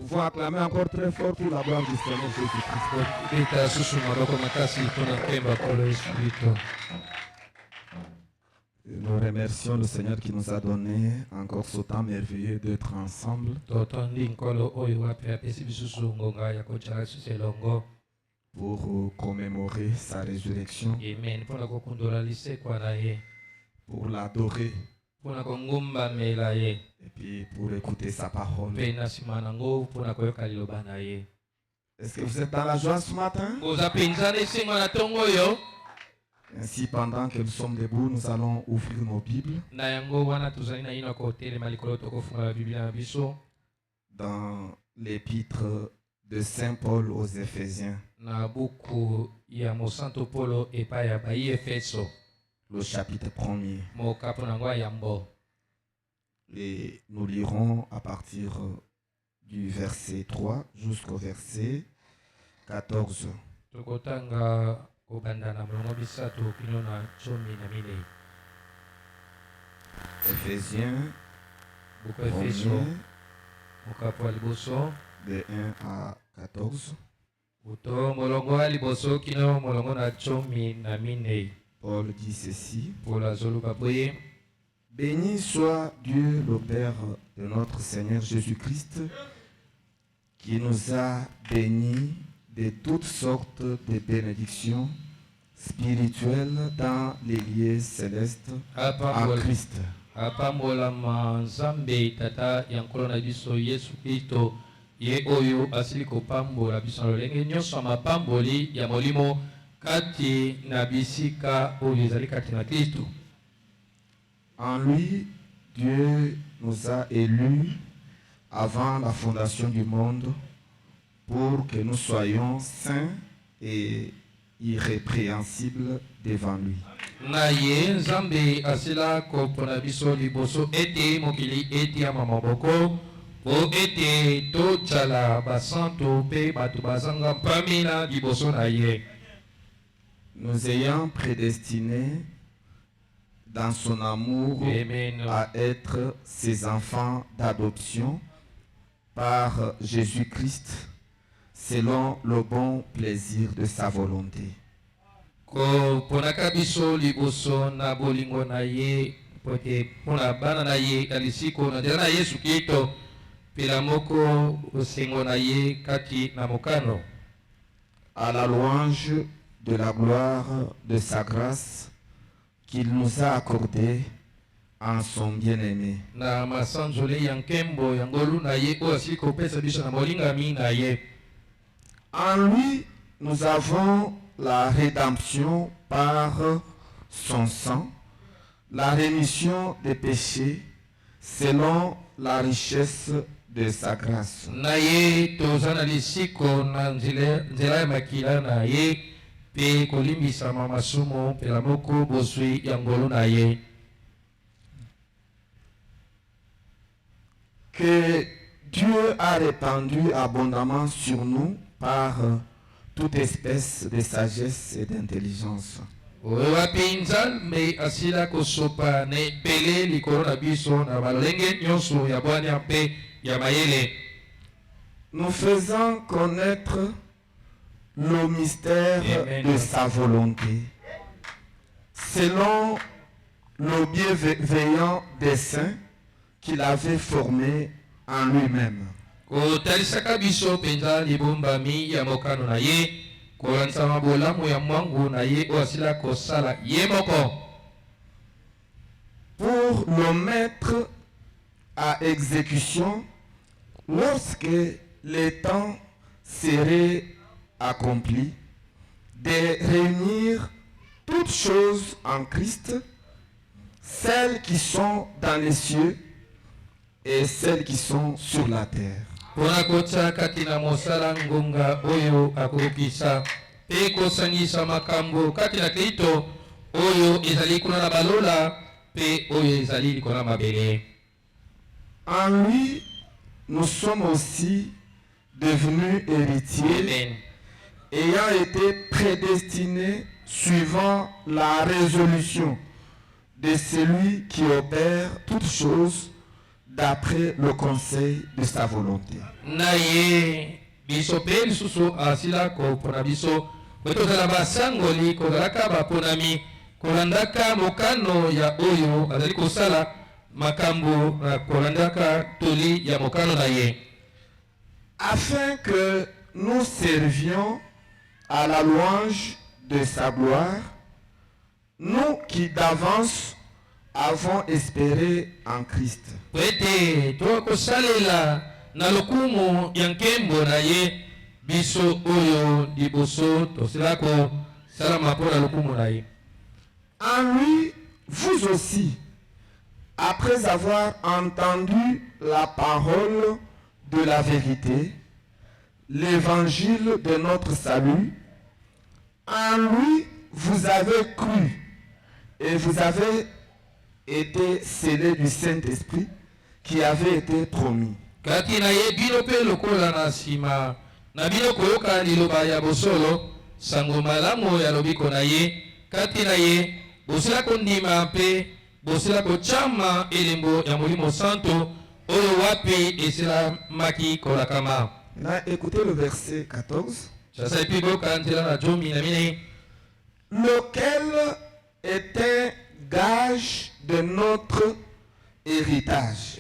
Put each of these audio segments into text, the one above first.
pouvons acclamer encore très fort pour la gloire du Seigneur Jésus-Christ. Nous remercions le Seigneur qui nous a donné encore ce temps merveilleux d'être ensemble pour commémorer sa résurrection, pour l'adorer et puis pour écouter sa parole. Est-ce que vous êtes dans la joie ce matin? Ainsi, pendant que nous sommes debout, nous allons ouvrir nos Bibles dans l'épître de Saint Paul aux Éphésiens, le chapitre 1er. Et nous lirons à partir du verset 3 jusqu'au verset 14. Éphésiens 1er, de 1 à 14. Paul dit ceci: Béni soit Dieu le Père de notre Seigneur Jésus-Christ, qui nous a bénis de toutes sortes de bénédictions spirituelles dans les lieux célestes en Christ. Ye oyo asili kopambola biso na lolenge nyonso ya mapamboli ya molimo kati na bisika oyo ezali kati na Kristo. En lui, Dieu nous a élus avant la fondation du monde pour que nous soyons saints et irrépréhensibles devant lui. Na ye Nzambe asila kopona biso liboso ete mokili ete ya maboko po ete tochala basanto pe bato bazanga pamina liboso na ye. Nous ayant prédestinés dans son amour à être ses enfants d'adoption par Jésus-Christ selon le bon plaisir de sa volonté. Ko ponaka biso liboso na bolingo na ye pote pona bana na ye alisiko na na Yesu Kristo pela moko osengo na ye kati na mokano. À la louange de la gloire de sa grâce qu'il nous a accordée en son bien-aimé. Na masanjole yankembo yangolu na ye o asiko pesa biso na molingami na ye. En lui, nous avons la rédemption par son sang, la rémission des péchés selon la richesse de sa grâce. Na ye tozana lisiko na nzela makila na ye pe kolimbisa masumo pela moko bosui yangolu na ye. Que Dieu a répandu abondamment sur nous par toute espèce de sagesse et d'intelligence. Wapinzalme asila kosopa ne pele likolo na biso na balenge nyonso ya bwana pe ya mayele. Nous faisons connaître le mystère de sa volonté, selon le bienveillant dessein qu'il avait formé en lui-même. Kotalisaka biso penza libombami ya mokano na ye kolansama bolamu ya mwangu na ye osila kosala ye moko pour le mettre à exécution lorsque le temps serait accompli de réunir toutes choses en Christ, celles qui sont dans les cieux et celles qui sont sur la terre. Pona kota katina mosala ngonga oyo akokisa pe kosangisa makambo katina Kristo oyo ezali kuna na balola pe oyo ezali likona mabele. En lui, nous sommes aussi devenus héritiers. Amen. Ayant été prédestinés suivant la résolution de celui qui opère toutes choses d'après le conseil de sa volonté. Naye biso pe lisusu asila ko pona biso wetozala basangoli kozalaka baponami kolandaka mokano ya oyo azali kosala makambo kolandaka toli ya mokano na ye, afin que nous servions à la louange de sa gloire, nous qui d'avance avons espéré en Christ. Pwete toa kosalela na lokumu ya nkembo na ye biso oyo liboso tosila ko salama mpona lokumu na ye. En lui, vous aussi, après avoir entendu la parole de la vérité, l'évangile de notre salut, en lui, vous avez cru et vous avez été scellés du Saint-Esprit qui avait été promis. Kati na ye bino pe lokola na sima na bino koyoka liloba ya bosolo sango malamu ya lobiko na ye, kati na ye bosila kondima pe bosila kochama elembo ya molimo santo oyo wapi esila maki kolakama. Là, écoutez le verset 14. Sasa ipi boka ntela na jomi na mine, lequel était gage de notre héritage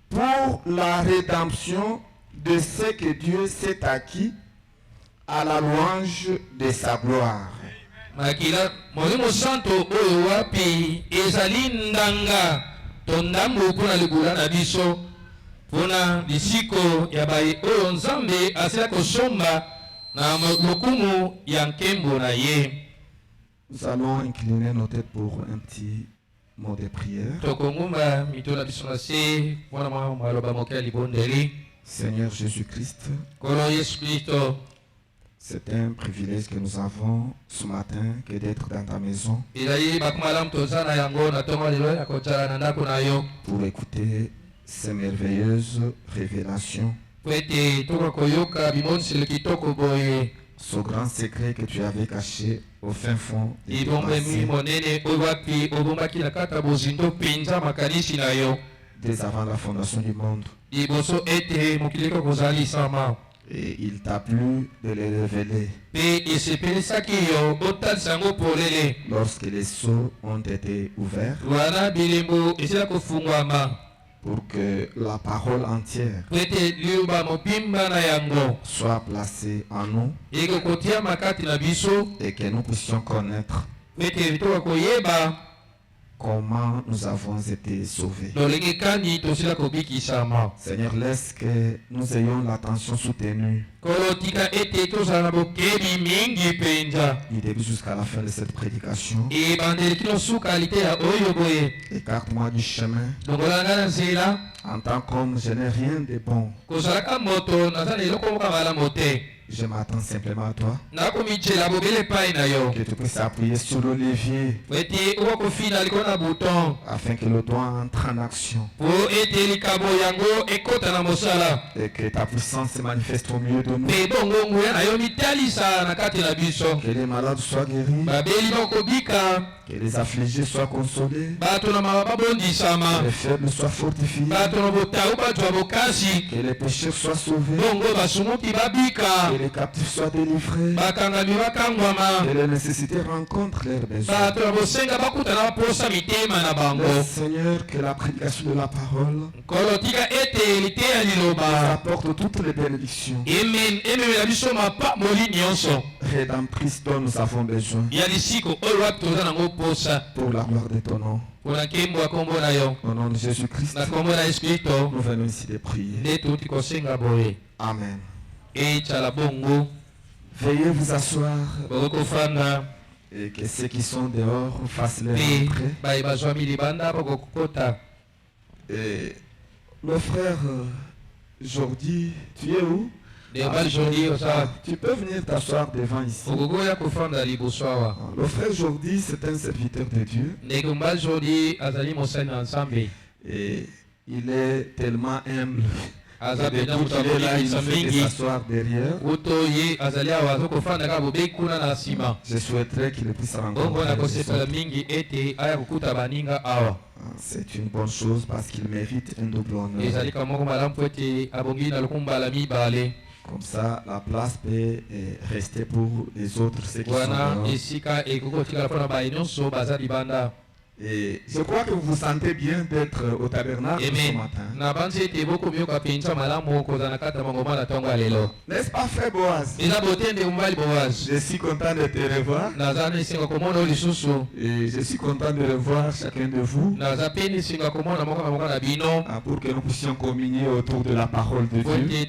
pour la rédemption de ce que Dieu s'est acquis à la louange de sa gloire. makila molimo santo oyo wapi ezali ndanga tondambo mpona libula na biso mpona lisiko ya baye oyo nzambe asila kosomba na lokumu ya nkembo na ye. Nous allons incliner nos têtes pour un petit mot de prière. Tokongumba mito na biso na se mpona maloba moke ya libondeli. Seigneur Jésus-Christ, Kolo Yesu Kristo, c'est un privilège que nous avons ce matin que d'être dans ta maison ezali bakumalamu toza na yango na ntongo lelo ya kotala na ndako na yo pour écouter ces merveilleuses révélations, po ete tokoka koyoka bimoniseli kitoko boye ce grand secret que tu avais caché au fin fond de tes ibombemi pensées monene oyo wapi obombaki na kati ya bozindo mpenza makanisi na yo dès avant la fondation du monde. liboso ete mokili eko kozalisama, Et il t'a plu de les révéler mpe esepelisaki yo otalisa yango polele lorsque les sceaux ont été ouverts wana bilembo esila kofungwama pour que la parole entière po ete liloba mobimba na yango soit placée en nous ekokotiama kati na biso et que nous puissions connaître po ete toka koyeba comment nous avons été sauvés. lolenge kani tosila kobikisama. Seigneur, laisse que nous ayons l'attention soutenue Kolo tika ete tozala na bokebi mingi mpenza du début jusqu'à la fin de cette prédication. ebandeli kino suka liteya oyo boye Écarte-moi du chemin. longola nga na nzela En tant qu'homme, je n'ai rien de bon. kozalaka moto naza na eloko moka malamu te, Je m'attends simplement à toi. nakomijela bobele epai na yo Que tu puisses appuyer sur le levier po ete okokofina likolo na buton afin que le doigt entre en action po ete likabo yango ekota na mosala et que ta puissance se manifeste au milieu de nous. mpe bongo nguya na yo mitalisa na kati na biso, Que les malades soient guéris, babeli bakobika, que les affligés soient consolés, bato na mawa que babondisama, les faibles soient fortifiés, bato na botau bazwa bokasi, que les pécheurs soient sauvés, bongo basumuki babika, que les captifs soient délivrés, bakangami bakangwama, que les nécessités rencontrent leurs besoins. bato na bosenga bakutana baposa mitema na bango. Laisse, Seigneur, que la prédication de la parole Kolo tika ete liteya nous liloba apporte toutes les bénédictions ememela biso mapamboli nyonso rédemptrices dont nous avons besoin ya lisiko oyo wapi toza nango posa pour la gloire de ton nom. mpona nkembo ya kombo na yo Au nom de Jésus-Christ, na kombo na yesu kristo nous venons ici de prier. nde touti kosenga boye Amen. ecala bongo Veuillez vous asseoir bokoki kofanda et que ceux qui sont dehors fassent leur mpe entrée. baye bazwami libanda bakokokota. Et le frère Jordi, tu es où? Ndeko Jordi oza Tu peux venir t'asseoir devant ici. okokoya kofanda liboso awa. Le frère Jordi, c'est un serviteur de Dieu ndeko mbali Jordi azali mosali na nzambe et il est tellement humble Et depuis qu'il est là, il nous fait de s'asseoir derrière. Je souhaiterais qu'il puisse rencontrer. C'est une bonne chose parce qu'il mérite un double honneur. Comme ça, la place peut rester pour les autres, ceux qui sont dehors. Et je crois que vous vous sentez bien d'être au tabernacle ce matin. N'est-ce pas, frère Boaz? Je suis content de te revoir. Et je suis content de revoir chacun de vous. Pour que nous puissions communier autour de la parole de Dieu.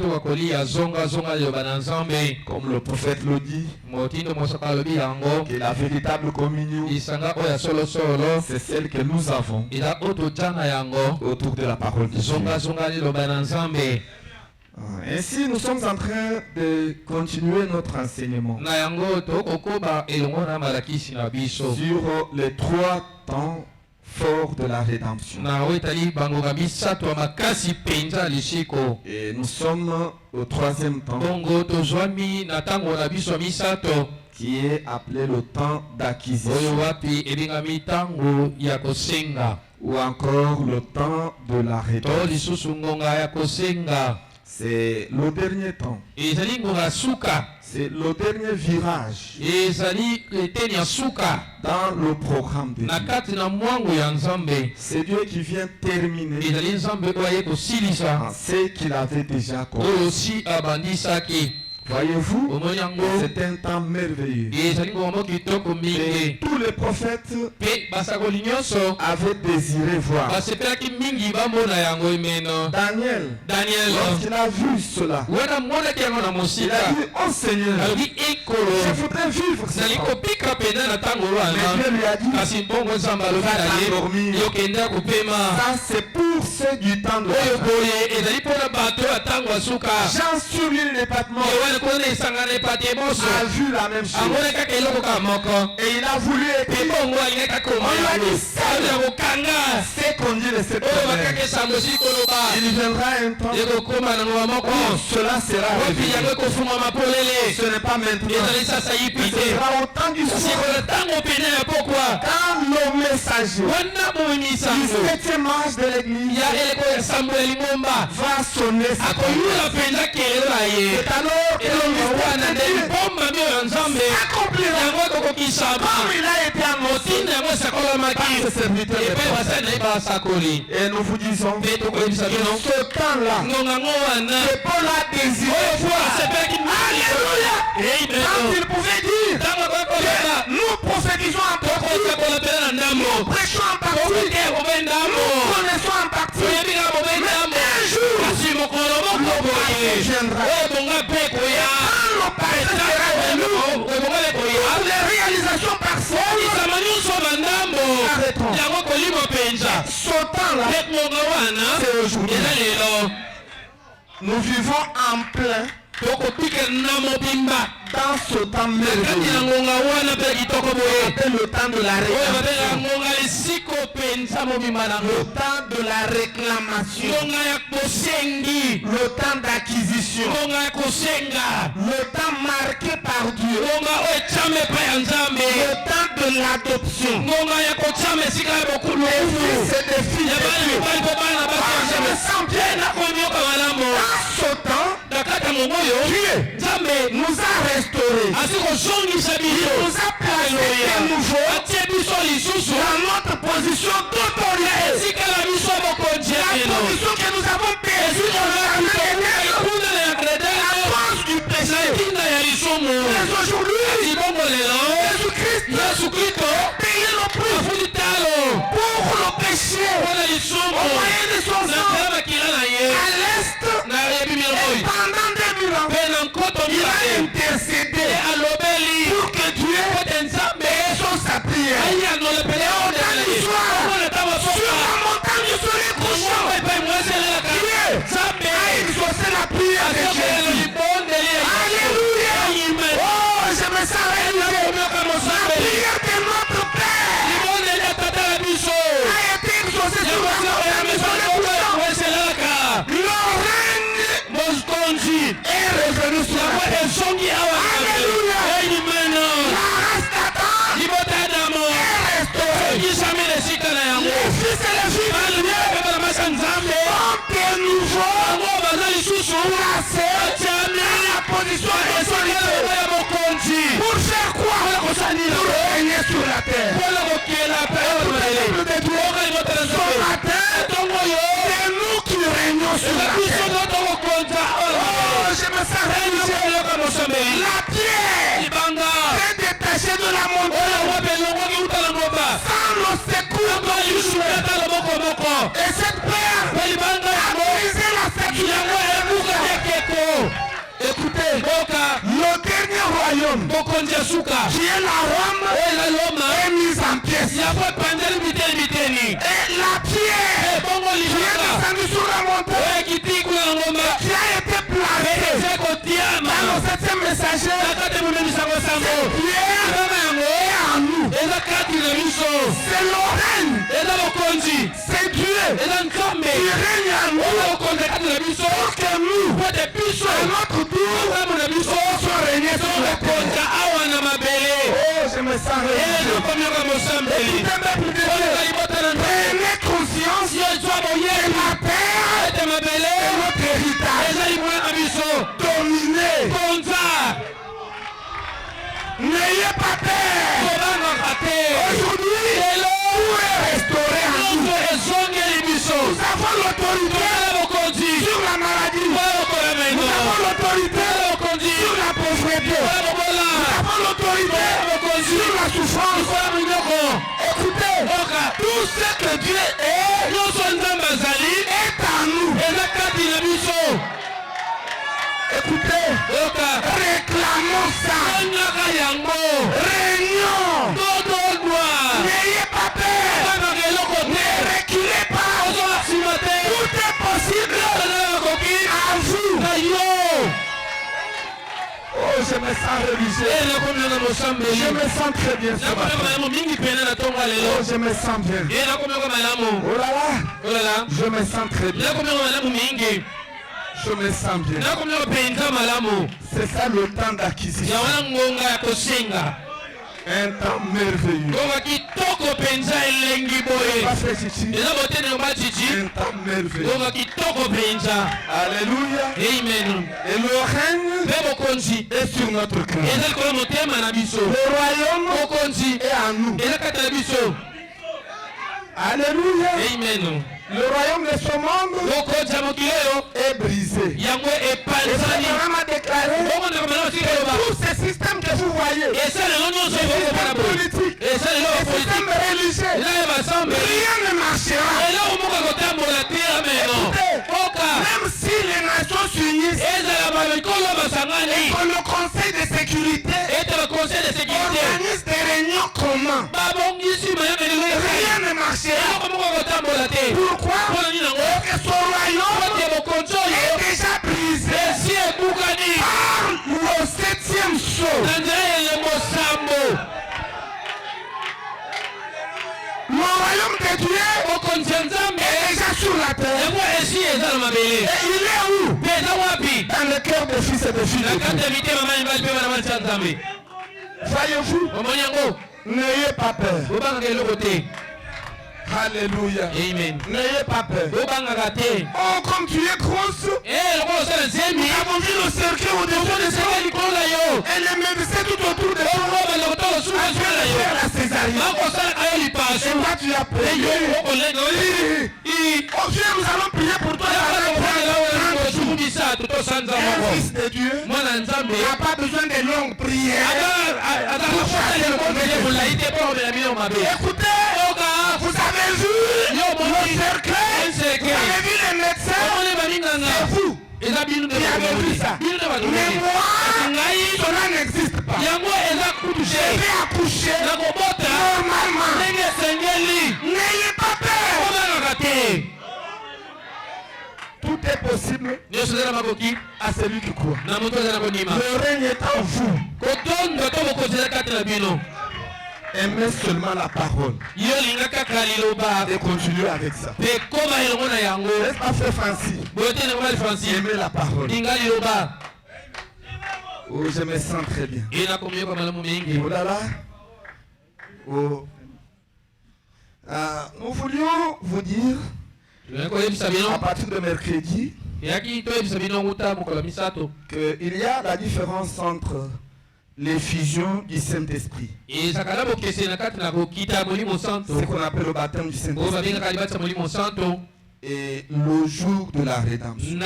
Comme le prophète le dit, que la véritable communion, c'est celle que nous avons autour de la parole de Dieu. Ainsi, nous sommes en train de continuer notre enseignement sur les 3 temps forts de la rédemption. Et nous sommes au 3e temps, qui est appelé le temps d'acquisition, ou encore le temps de la rédemption. C'est le dernier temps. C'est le dernier virage dans le programme de Dieu. C'est Dieu qui vient terminer ce qu'il avait déjà commencé. Voyez-vous, c'est un temps merveilleux. Et tous les prophètes avaient désiré voir. Daniel, lorsqu'il a vu cela, il a dit, oh Seigneur, je voudrais vivre ce temps. Mais Dieu lui a dit, ça c'est pour ceux du temps de la Jean sur l'île de Patmos a vu la même chose. Et il a voulu être. On lui a dit, c'est qu'on dit le septembre. Il viendra un temps où cela sera révélé. Ce n'est pas maintenant. Ce sera au temps du soir. Quand le messager du 7e âge de l'église va sonner sa trompe. C'est alors que le mystère de Dieu s'accomplira comme il a été annoncé par ses serviteurs. Et nous vous disons que ce temps-là, c'est pour la désirer. Alléluia! Quand il pouvait dire que nous prophétisons en partie, nous prêchons en partie, nous connaissons en partie, mais un jour, le passé viendra. Les réalisations partielles arrêteront. Ce temps-là, c'est aujourd'hui. Nous vivons en plein dans ce temps merveilleux. Le temps de la réclamation. Le temps de la réclamation. Le temps d'acquisition. Le temps marqué par Dieu. Le temps de l'adoption. C'est des filles de Dieu. Je me sens bien. Dans ce temps, Dieu nous a restaurés. Il nous a placés de nouveau dans notre position d'autorité. La position que nous avons perdue à cause du péché. Mais aujourd'hui, Jésus-Christ a payé le prix pour le péché au moyen de son sang à l'est et pendant 2000 ans. Il a intercédé pour que Dieu réponde sa prière. Et au temps du soir, sur la montagne du soleil couchant, Dieu a exaucé la prière de Jésus. Alléluia. Oh, je me sens réalisé. La prière de notre Père la position d'autorité. Pour faire quoi? Pour régner sur la terre. Ce matin, c'est nous qui régnons sur la terre. Oh, je me sens réalisé. La pierre est détachée de la montagne sans le secours de Dieu. Et cette pierre a brisé la sécurité. Écoutez, le dernier royaume qui est la Rome est mise en pièces. Et la pierre qui est descendue sur la montagne, qui a été placée dans le 7e messager, cette pierre est en nous. C'est le règne, c'est Dieu qui règne en nous pour que nous, à notre tour, soyons régnés sur la terre. Oh, je me sens réalisé. Prenez conscience que la terre est notre héritage. Dominez. N'ayez pas peur. Aujourd'hui, tout est restauré en nous. Nous avons l'autorité sur la maladie. Nous avons l'autorité sur la pauvreté. Nous avons l'autorité sur la souffrance. Écoutez, tout ce que Dieu est en nous. Écoutez, réclamons ça. Réunion. N'ayez pas peur. Ne reculez pas. Tout est possible à vous. Oh, je me sens religieux. Je me sens très bien ce matin. Oh, je me sens bien. Oh là là. Je me sens très bien. Je me sens bien. C'est ça le temps d'acquisition. Un temps merveilleux. Un temps merveilleux. Alléluia. Amen. Et le règne est sur notre cœur. Le royaume est en nous. Alléluia. Amen. Le royaume de ce monde est brisé. Et le programme a déclaré tous ces systèmes que vous voyez, les systèmes politiques, les systèmes religieux, rien ne marchera. Écoutez, même si les Nations unissent et que le Conseil de sécurité organise des réunions communes, rien ne marchera. Pourquoi? Parce que son royaume est déjà brisé par le 7e sceau. Le royaume de Dieu est déjà sur la terre. Et il est où? Dans le cœur des fils et des filles de Dieu. Voyez-vous? N'ayez pas peur. Alléluia. Amen. N'ayez pas peur. Oh, comme tu es grosse. Nous avons vu le cercle au-dessus de toi. Et les médecins tout autour de toi. Faire la césarienne. Et toi tu as prié. Oh Dieu, nous allons prier pour toi. Un fils de Dieu n'a pas besoin de longues prières. Écoutez, vous avez vu le cercle, vous avez vu les médecins, c'est vous qui avez vu ça. Mais moi, cela n'existe pas. Je vais accoucher normalement. N'ayez pas peur. Tout est possible à celui qui croit. Le règne est en vous. Aimez seulement la parole. Et continuez avec ça. N'est-ce pas fait Francis? Aimez la parole. Oh, je me sens très bien. Oh là là. Oh. Nous voulions vous dire, à partir de mercredi, qu'il y a la différence entre l'effusion du Saint-Esprit, ce qu'on appelle le baptême du Saint-Esprit, et le jour de la rédemption.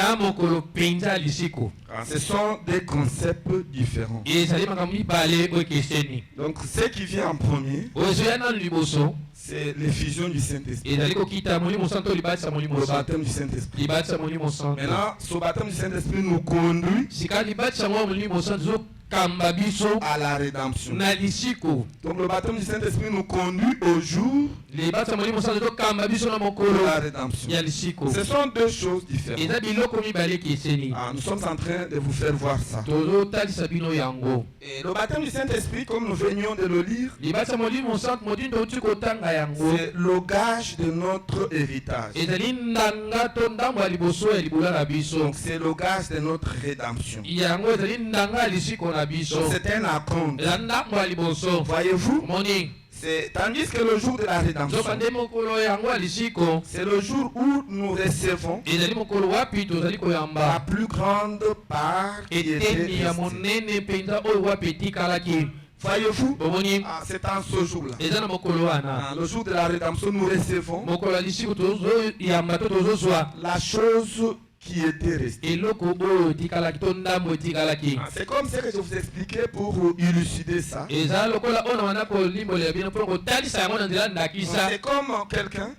Ce sont des concepts différents. Donc ce qui vient en premier, c'est l'effusion du Saint-Esprit, le baptême du Saint-Esprit. Maintenant, ce baptême du Saint-Esprit nous conduit à la rédemption. Donc le baptême du Saint-Esprit nous conduit au jour de la rédemption. Ce sont deux choses différentes. Nous sommes en train de vous faire voir ça. Et le baptême du Saint-Esprit, comme nous venions de le lire, c'est le gage de notre héritage. Donc c'est le gage de notre rédemption. C'est un acompte. Voyez-vous, tandis que le jour de la rédemption, c'est le jour où nous recevons la plus grande part qui était restée. Voyez-vous, c'est en ce jour-là, le jour de la rédemption, nous recevons la chose qui était resté. C'est comme ça que je vous expliquais pour élucider ça. C'est comme quelqu'un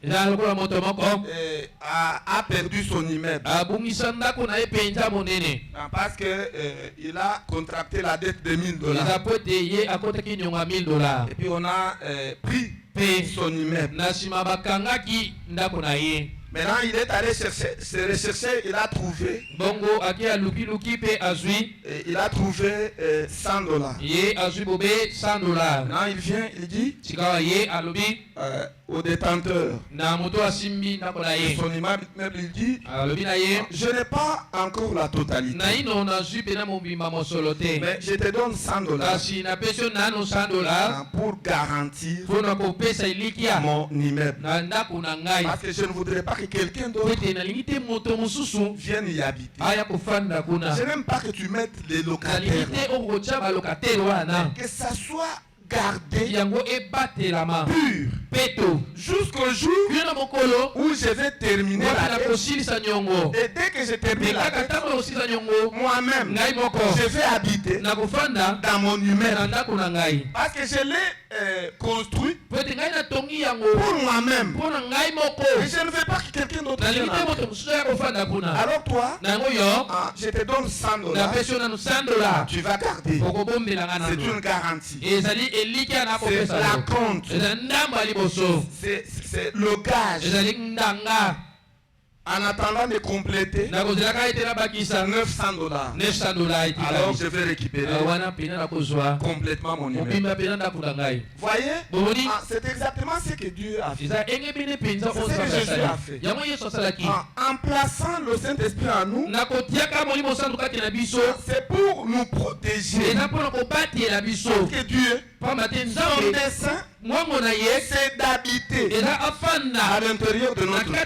a perdu son immeuble parce qu'il a contracté la dette de $1000. Et puis on a pris son immeuble. Maintenant, il est allé se rechercher, il a trouvé. Il a trouvé $100. Maintenant, il vient, il dit au détenteur de son immeuble, il dit, je n'ai pas encore la totalité, mais je te donne $100 pour garantir mon immeuble, parce que je ne voudrais pas que quelqu'un d'autre vienne y habiter. Je n'aime pas que tu mettes les locataires, que ça soit gardé pur jusqu'au jour où je vais terminer la dette. Et dès que je termine la dette, moi-même je vais habiter dans mon immeuble, parce que je l'ai construit pour moi-même et je ne veux pas que quelqu'un d'autre vienne. Alors toi, je te donne $100, tu vas garder. C'est une garantie. C'est la compte. C'est le gage. En attendant de compléter $900, alors je vais récupérer complètement mon immeuble. Voyez, c'est exactement ce que Dieu a fait. C'est ce que Jésus a fait. En plaçant le Saint-Esprit en nous, c'est pour nous protéger. Parce que Dieu, son dessein, c'est d'habiter à l'intérieur de notre cœur.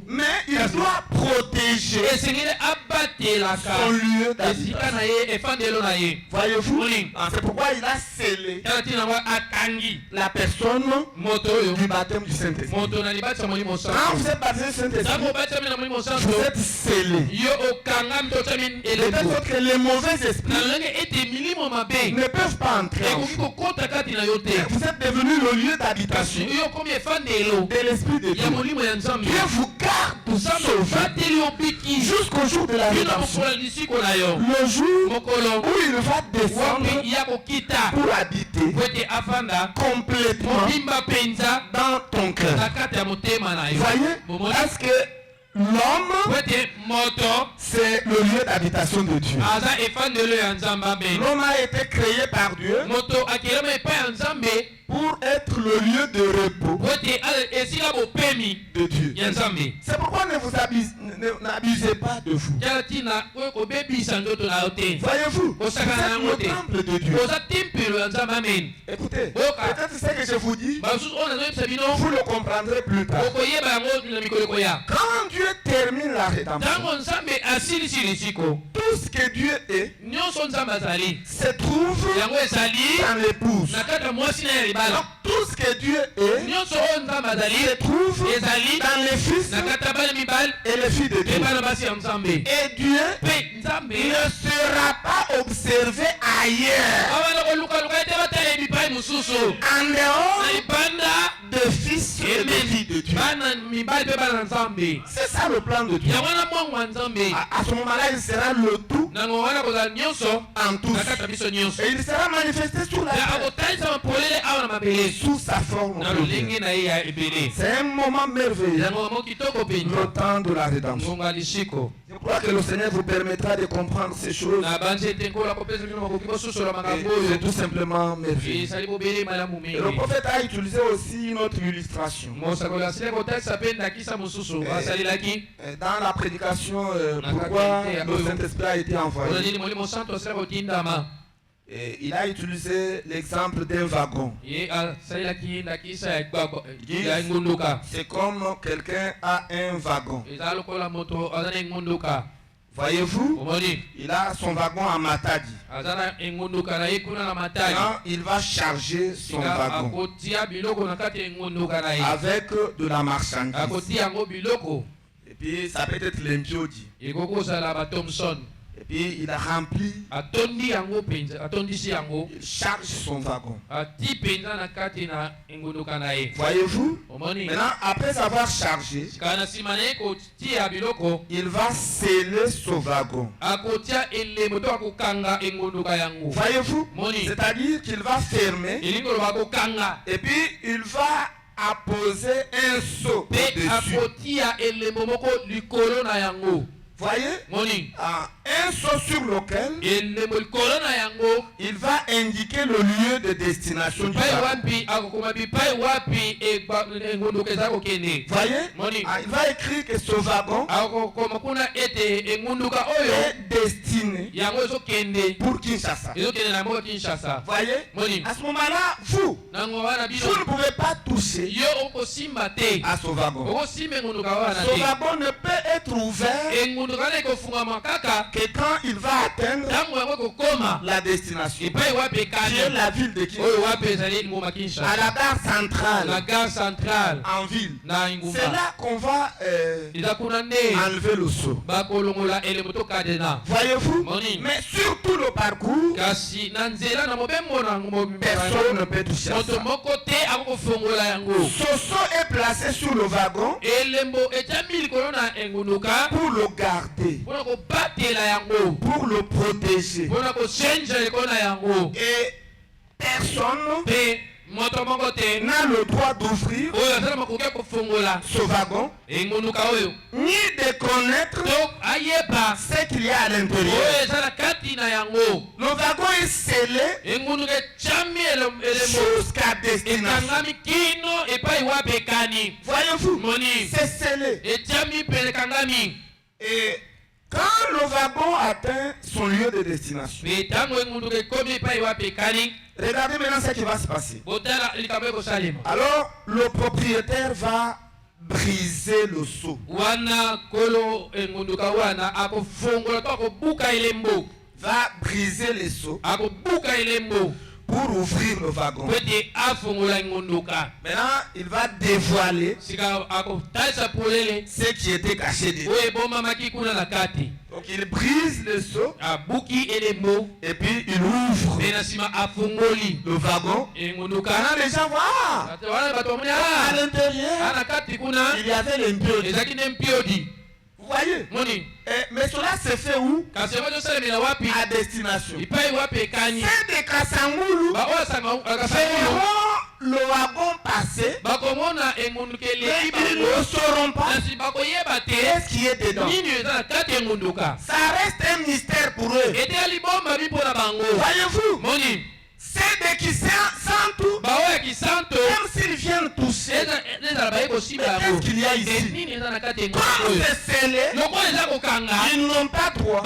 Mais il doit protéger son lieu d'habitation. Voyez-vous, c'est pourquoi il a scellé la personne du baptême du Saint-Esprit. Quand vous êtes baptisé du Saint-Esprit, vous êtes scellé. De telle sorte que les mauvais esprits ne peuvent pas entrer en vous. Vous êtes devenu le lieu d'habitation de l'Esprit de Dieu. Dieu vous garde jusqu'au jour de la rédemption. Le jour où il va descendre pour habiter complètement dans ton cœur. Voyez, est-ce que l'homme, c'est le lieu d'habitation de Dieu. L'homme a été créé par Dieu pour être le lieu de repos de Dieu. C'est pourquoi n'abusez pas de vous. Voyez-vous, vous êtes le temple de Dieu. Écoutez, peut-être ce que je vous dis, vous le comprendrez plus tard. Quand Dieu termine la rédemption, tout ce que Dieu est se trouve dans l'épouse. Donc tout ce que Dieu est se trouve dans les fils et les filles de Dieu. Et Dieu ne sera pas observé ailleurs, en dehors de fils et de filles de Dieu. C'est ça le plan de Dieu. À ce moment-là, il sera le tout en tous. Et il sera manifesté sur la terre sous sa forme. C'est un moment merveilleux, le temps de la rédemption. Je crois que le Seigneur vous permettra de comprendre ces choses. C'est tout simplement merveilleux. Et le prophète a utilisé aussi une autre illustration. Dans la prédication, pourquoi le Saint-Esprit a été envoyé. Et il a utilisé l'exemple d'un wagon. C'est comme quelqu'un a un wagon. Voyez-vous, il a son wagon à Matadi. Quand il va charger son wagon avec de la marchandise. Et puis ça peut être l'impiodi. Et puis il a rempli, il charge son wagon. Voyez-vous, maintenant après avoir chargé, il va sceller son wagon. Voyez-vous, c'est-à-dire qu'il va fermer et puis il va apposer un seau dessus. Voyez, un seau sur lequel il va indiquer le lieu de destination du wagon. Voyez, il va écrire que ce wagon est destiné pour Kinshasa. Voyez, à ce moment-là, vous ne pouvez pas toucher à ce wagon. Ce wagon ne peut être ouvert que quand il va atteindre la destination, qui est la ville de Kinshasa, à la gare centrale, en ville. C'est là qu'on va enlever le seau. Voyez-vous, mais sur tout le parcours, personne ne peut toucher à ça. Ce seau est placé sur le wagon pour le garder, pour le protéger. Et personne n'a le droit d'ouvrir ce wagon ni de connaître ce qu'il y a à l'intérieur. Le wagon est scellé jusqu'à destination. Voyez-vous, c'est scellé. Et quand le wagon atteint son lieu de destination, regardez maintenant ce qui va se passer. Alors, le propriétaire va briser le seau. Va briser les seaux pour ouvrir le wagon. Maintenant, il va dévoiler ce qui était caché dedans. Donc il brise le seau et puis il ouvre le wagon. Maintenant les gens voient à l'intérieur il y avait l'impiodi. Vous voyez? Mais cela se fait où? À destination. C'est des Kassangoulou verront le wagon passer, mais ils ne sauront pas qu'est-ce qui est dedans. Ça reste un mystère pour eux. Voyez-vous, c'est des qui sentent tout, même s'ils viennent toucher, qu'est-ce qu'il y a ici? Comme c'est scellé, ils n'ont pas droit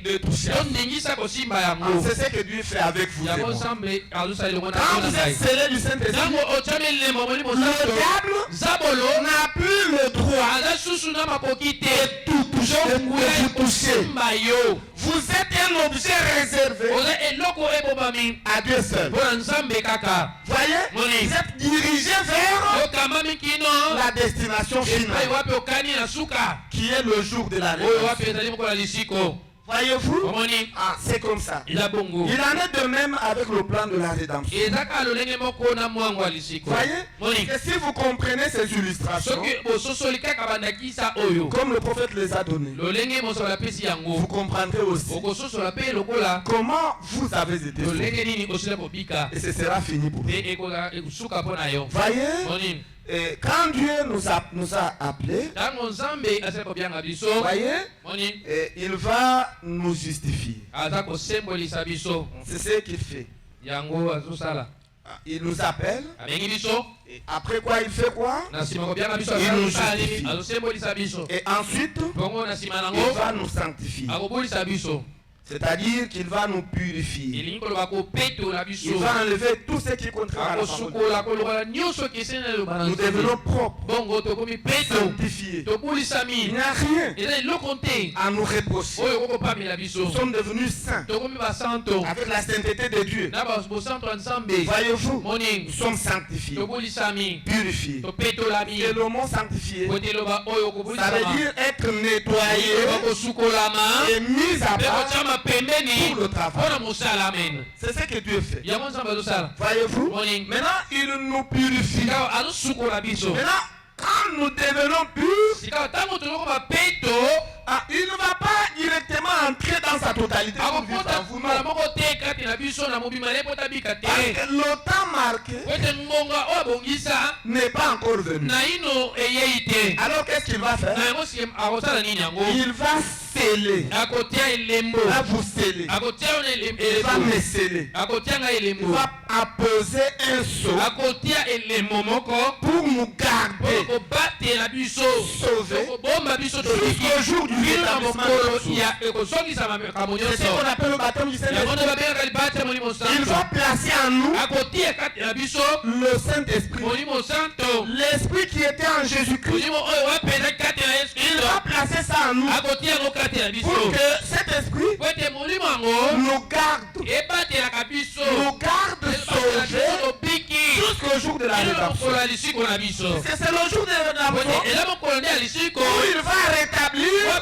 de toucher. C'est ce que Dieu fait avec vous et moi. Quand vous êtes scellé du Saint-Esprit, le diable n'a plus le droit de tout toucher, de vous toucher. Vous êtes un objet réservé à Dieu seul. Voyez, vous êtes dirigé vers la destination finale, qui est le jour de la rédemption. Voyez-vous? C'est comme ça. Il en est de même avec le plan de la rédemption. Voyez? Et si vous comprenez ces illustrations, comme le prophète les a données, vous comprendrez aussi comment vous avez été sauvés. Et ce sera fini pour vous. Voyez? Et quand Dieu nous a appelés, voyez, il va nous justifier. C'est ce qu'il fait. Il nous appelle. Et après quoi, il fait quoi? Il nous justifie. Et ensuite, il va nous sanctifier. C'est-à-dire qu'il va nous purifier. Il va enlever tout ce qui est contraire à la parole. Nous devenons propres, sanctifiés. Il n'y a rien à nous reprocher. Nous sommes devenus saints avec la sainteté de Dieu. Voyez-vous, nous sommes sanctifiés, purifiés. Et le mot sanctifié, ça veut dire être nettoyé et mis à part pour le travail. C'est ce que Dieu fait. Voyez-vous? Maintenant, il nous purifie. Maintenant, quand nous devenons purs, il ne va pas directement entrer dans sa totalité pour vivre en vous. Parce que le temps marqué n'est pas encore venu. Alors qu'est-ce qu'il va faire? Il va sceller. Il va vous sceller. Il va me sceller. Il va apposer un sceau pour nous garder sauvés jusqu'au jour du rétablissement. C'est ce qu'on appelle le baptême du Saint-Esprit. Il va placer en nous le Saint-Esprit, l'Esprit qui était en Jésus-Christ. Il va placer ça en nous pour que cet Esprit nous garde sauvés jusqu'au jour de la rédemption. C'est le jour de la rédemption où il va rétablir la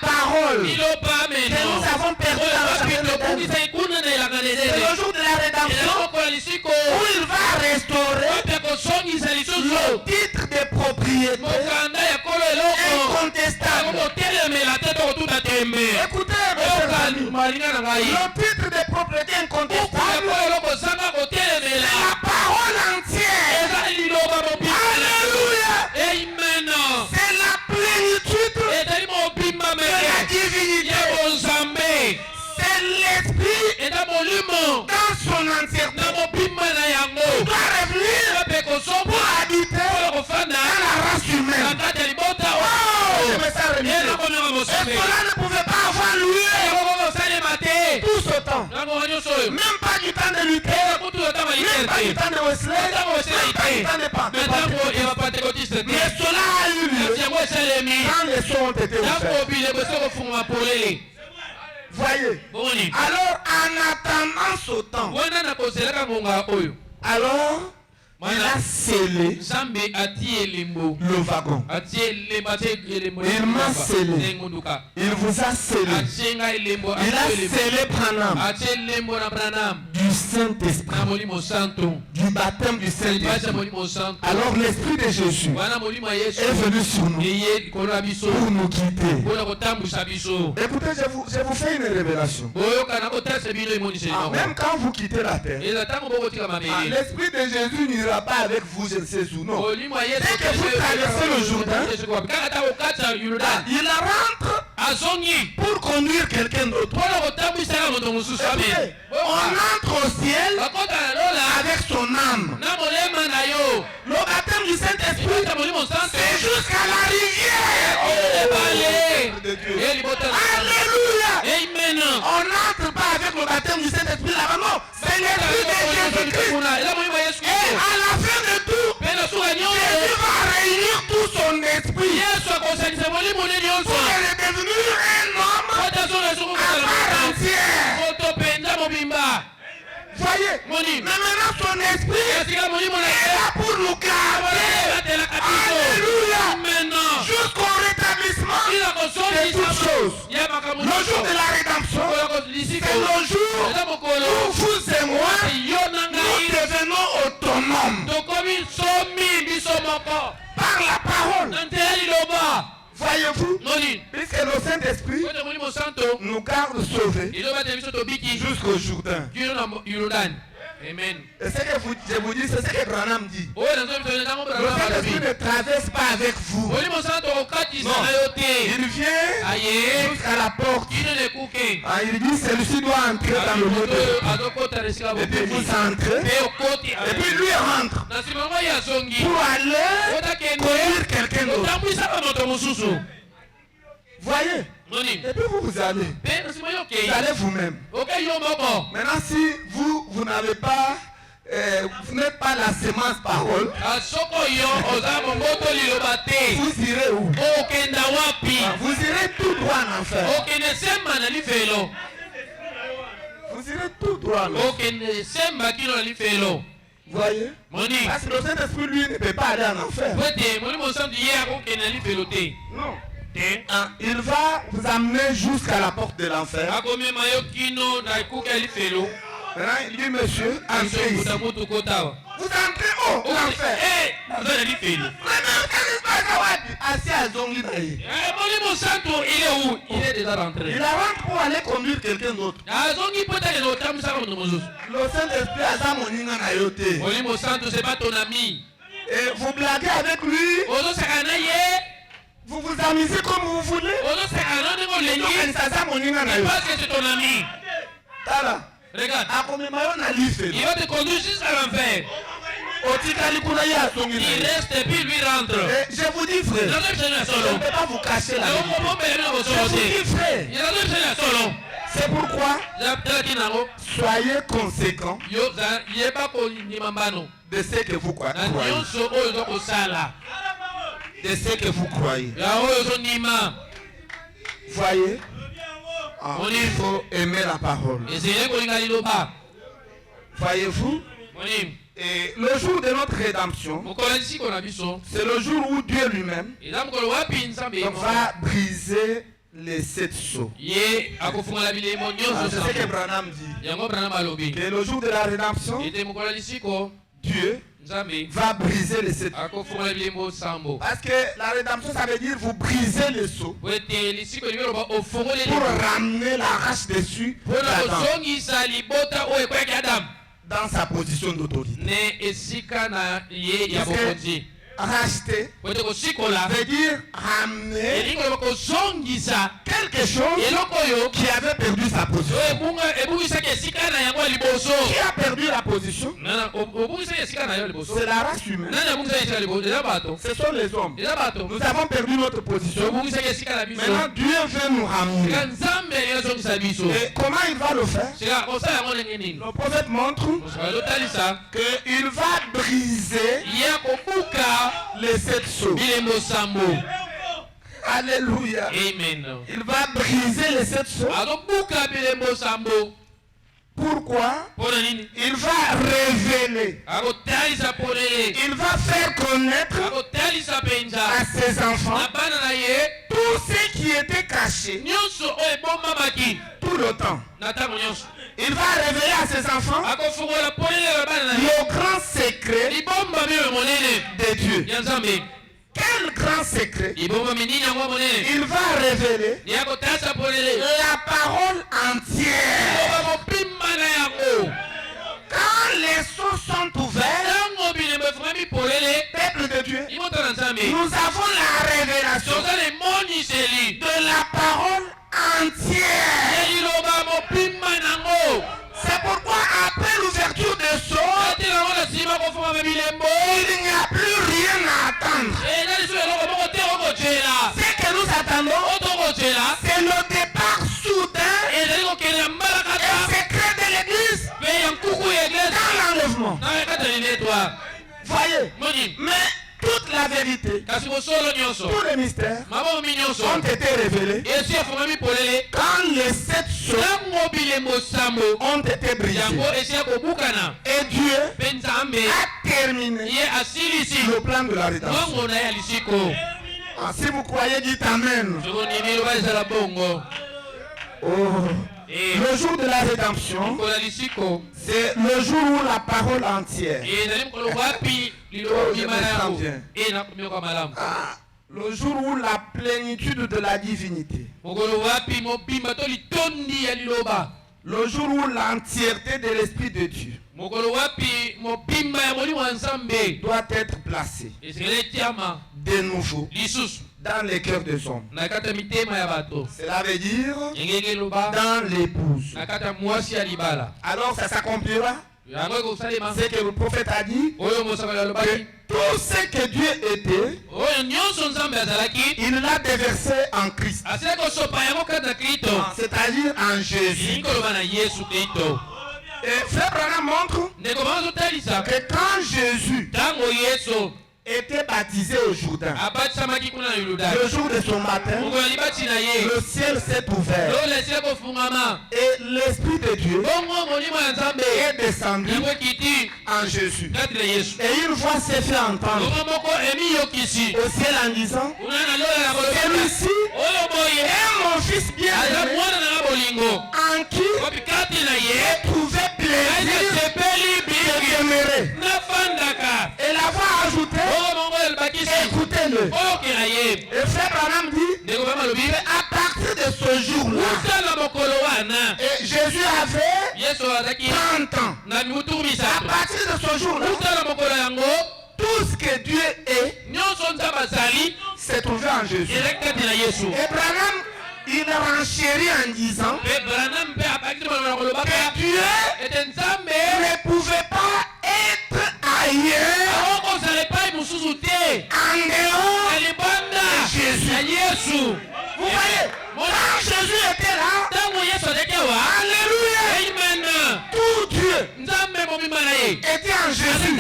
parole que nous avons perdue dans le jardin d'Éden. C'est le jour de la rédemption où il va restaurer le titre de propriété incontestable. Écoutez, le titre de propriété incontestable, c'est la parole entière. Alléluia. Amen. C'est la plénitude de la divinité. C'est l'Esprit dans son entièreté. Il doit revenir pour habiter dans la race humaine. Oh, je me sens remis. Et cela ne pouvait pas avoir lieu tout ce temps. Même pas du temps de Luther, même pas du temps de Wesley, même pas du temps de Pentecôte. Mais cela a eu lieu quand les sceaux ont été offerts. Voyez. Alors, en attendant ce temps, alors, il a scellé le wagon. Il m'a scellé. Il vous a scellé. Il a scellé Branham du Saint-Esprit, du baptême du Saint-Esprit. Alors l'Esprit de Jésus est venu sur nous pour nous quitter. Écoutez, je vous fais une révélation. Même quand vous quittez la terre, l'Esprit de Jésus n'ira pas avec vous, je ne sais où, non. Dès que vous traversez le Jourdain, il rentre pour conduire quelqu'un d'autre. On entre au ciel avec son âme. Le jusqu'à la rivière. Alléluia. Amen. On n'entre pas avec le baptême du Saint-Esprit là-bas. Non, c'est l'Esprit de Jésus-Christ. Et à la fin de tout, Jésus va réunir tout son esprit. Pour elle est devenue un homme à part entière. Voyez, mais maintenant son esprit est là pour nous garder. Alléluia. Jusqu'au rétablissement de toutes choses. Le jour de la rédemption, c'est le jour où vous et moi, nous devenons autonomes. Par la parole. Voyez-vous, puisque le Saint-Esprit nous garde sauvés jusqu'au Jourdain. Amen. Et ce que je vous dis, c'est ce que Branham dit. Le Saint-Esprit ne traverse pas avec vous. Non. Il vient jusqu'à la porte. Il dit celui-ci doit entrer dans le monde. Et puis vous entrez. Et puis lui rentre. Pour aller conduire quelqu'un d'autre. Voyez. Et puis vous allez. Vous allez vous-même. Maintenant si vous n'avez pas, vous n'êtes pas la semence parole, vous irez où? Vous irez tout droit en enfer. Vous irez tout droit en enfer. Voyez? Parce que le Saint-Esprit lui ne peut pas aller en enfer. Non. Il va vous amener jusqu'à la porte de l'enfer. Maintenant il dit monsieur, entrez ici. Vous entrez où? L'enfer. Qu'est-ce qui se passe? Assis à Zongi. Il est où? Il est déjà rentré. Il rentre pour aller conduire quelqu'un d'autre. Le Saint-Esprit a sa moninga na yote. C'est pas ton ami. Et vous blaguez avec lui. Vous vous amusez comme vous voulez. Parce que c'est ton ami. Regarde. Il va te conduire jusqu'à l'enfer. Il reste et puis lui rentre. Je vous dis frère, je ne peux pas vous cacher la vérité. Je vous dis frère, c'est pourquoi soyez conséquents de ce que vous croyez. De ce que vous croyez. Voyez, il faut aimer la parole. Voyez-vous, et le jour de notre rédemption, c'est le jour où Dieu lui-même va briser les 7 sceaux. C'est ce que Branham dit. Que le jour de la rédemption, Dieu va briser les 7 sceaux. Parce que la rédemption, ça veut dire vous brisez les sceaux pour ramener la race dessus dans sa position d'autorité. Racheter veut dire ramener quelque chose qui avait perdu sa position. Qui a perdu la position? C'est la race humaine. Ce sont les hommes. Nous avons perdu notre position. Maintenant Dieu veut nous ramener. Et comment il va le faire? Le prophète montre qu'il va briser les 7 sceaux. Alléluia. Amen. Il va briser les 7 sceaux. Pourquoi? Il va révéler. Il va faire connaître à ses enfants tout ce qui était caché tout le temps. Il va révéler à ses enfants le grand secret de Dieu. Quel grand secret? Il va révéler la parole entière. Quand les sceaux sont ouverts, peuple de Dieu, nous avons la révélation de la parole entière. C'est pourquoi après l'ouverture des sceaux, il n'y a plus rien à attendre. Voyez. Mais toute la vérité, tous les mystères ont été révélés quand les 7 choses ont été brisées. Et Dieu a terminé le plan de la rédemption. Si vous croyez, dites Amen. Le jour de la rédemption, c'est le jour où la parole entière. Le jour où la plénitude de la divinité. Le jour où l'entièreté de l'Esprit de Dieu doit être placée de nouveau dans les cœurs des hommes. Cela veut dire dans l'épouse. Alors ça s'accomplira. C'est que le prophète a dit que tout ce que Dieu était, il l'a déversé en Christ. C'est-à-dire en Jésus. Et Frère Branham montre que quand Jésus était baptisé au Jourdain, le jour de son baptême, le ciel s'est ouvert et l'Esprit de Dieu est descendu en Jésus. Et une voix s'est fait entendre au ciel en disant: celui-ci est mon fils bien-aimé, en qui j'ai trouvé plaisir de demeurer. Et la voix a ajouté: écoutez-le. Et Frère Branham dit à partir de ce jour-là, et Jésus avait 30 ans. À partir de ce jour-là, tout ce que Dieu est s'est trouvé en Jésus. Et Branham, il renchérit en disant que Dieu ne pouvait pas être ailleurs en dehors de Jésus. Vous voyez, quand Jésus était là, alléluia, tout Dieu était en Jésus.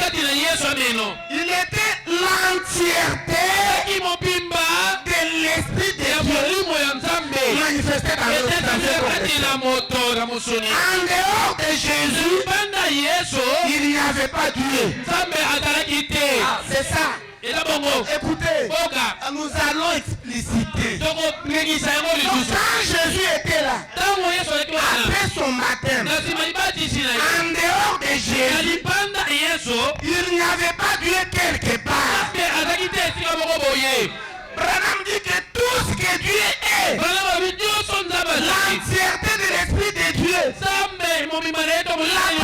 Il était l'entièreté de l'Esprit de Dieu manifesté dans le monde. En dehors de Jésus, il n'y avait pas Dieu. C'est ça. Écoutez, nous allons expliciter. Donc, quand Jésus était là, après son baptême, en dehors de Jésus, il n'y avait pas Dieu quelque part. Branham dit que tout ce que Dieu est, l'entièreté de l'Esprit de Dieu, la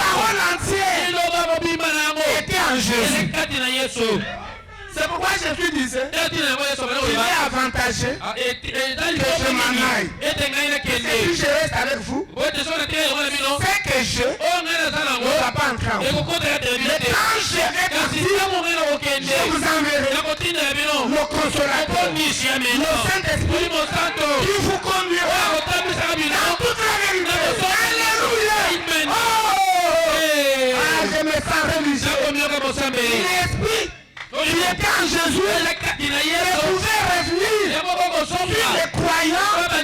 parole entière était en Jésus. C'est pourquoi Jésus disait: il est avantagé que je m'en aille. Et si je reste avec vous, c'est que je ne vais pas entrer en vous. Mais quand je vais partir, je vous enverrai le consolateur, le Saint-Esprit, qui vous conduira dans toute la vérité. Alléluia. Je me sens religieux. L'Esprit qui était en Jésus ne pouvait revenir sur les croyants et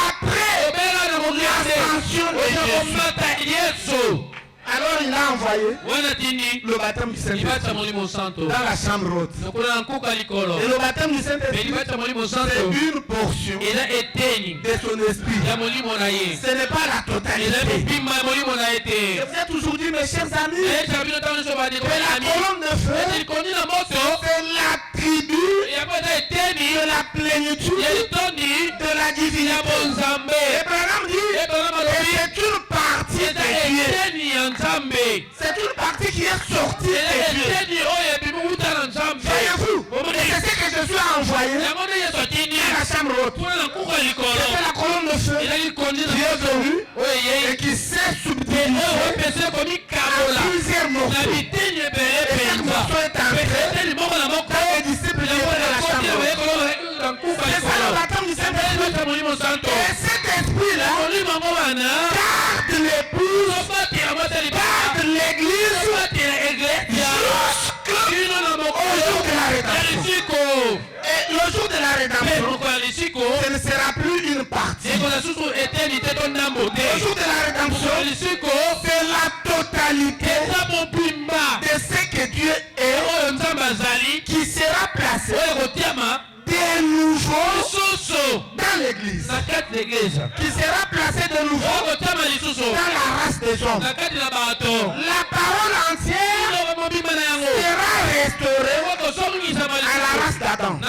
après l'ascension de Jésus. Alors il a envoyé le baptême du Saint-Esprit dans la chambre haute. Et le baptème du Saint-Esprit, c'est une portion de son esprit. Ce n'est pas la totalité. Et vous êtes toujours dit, mes chers amis, que la colonne de feu, c'est l'attribut de la plénitude de la divinité. Et Branham dit que c'est une partie de Dieu. C'est une partie qui est sortie de Dieu. Voyez-vous, c'est ce que Jésus a envoyé à la chambre haute. C'est la colonne de feu qui est venue et qui s'est subdivisée à plusieurs morceaux. Et chaque morceau est entré dans les disciples qui étaient dans la chambre haute. C'est ça le baptême du Saint-Esprit. Et cet esprit-là garde l'épouse, garde l'église jusqu'à Et le jour de la rédemption, ce ne sera plus une partie. Le jour de la rédemption, c'est la totalité de ce que Dieu est qui sera placé de nouveau dans l'église, qui sera placé de nouveau dans la race des hommes. La parole entière sera restaurée à la race d'Adam.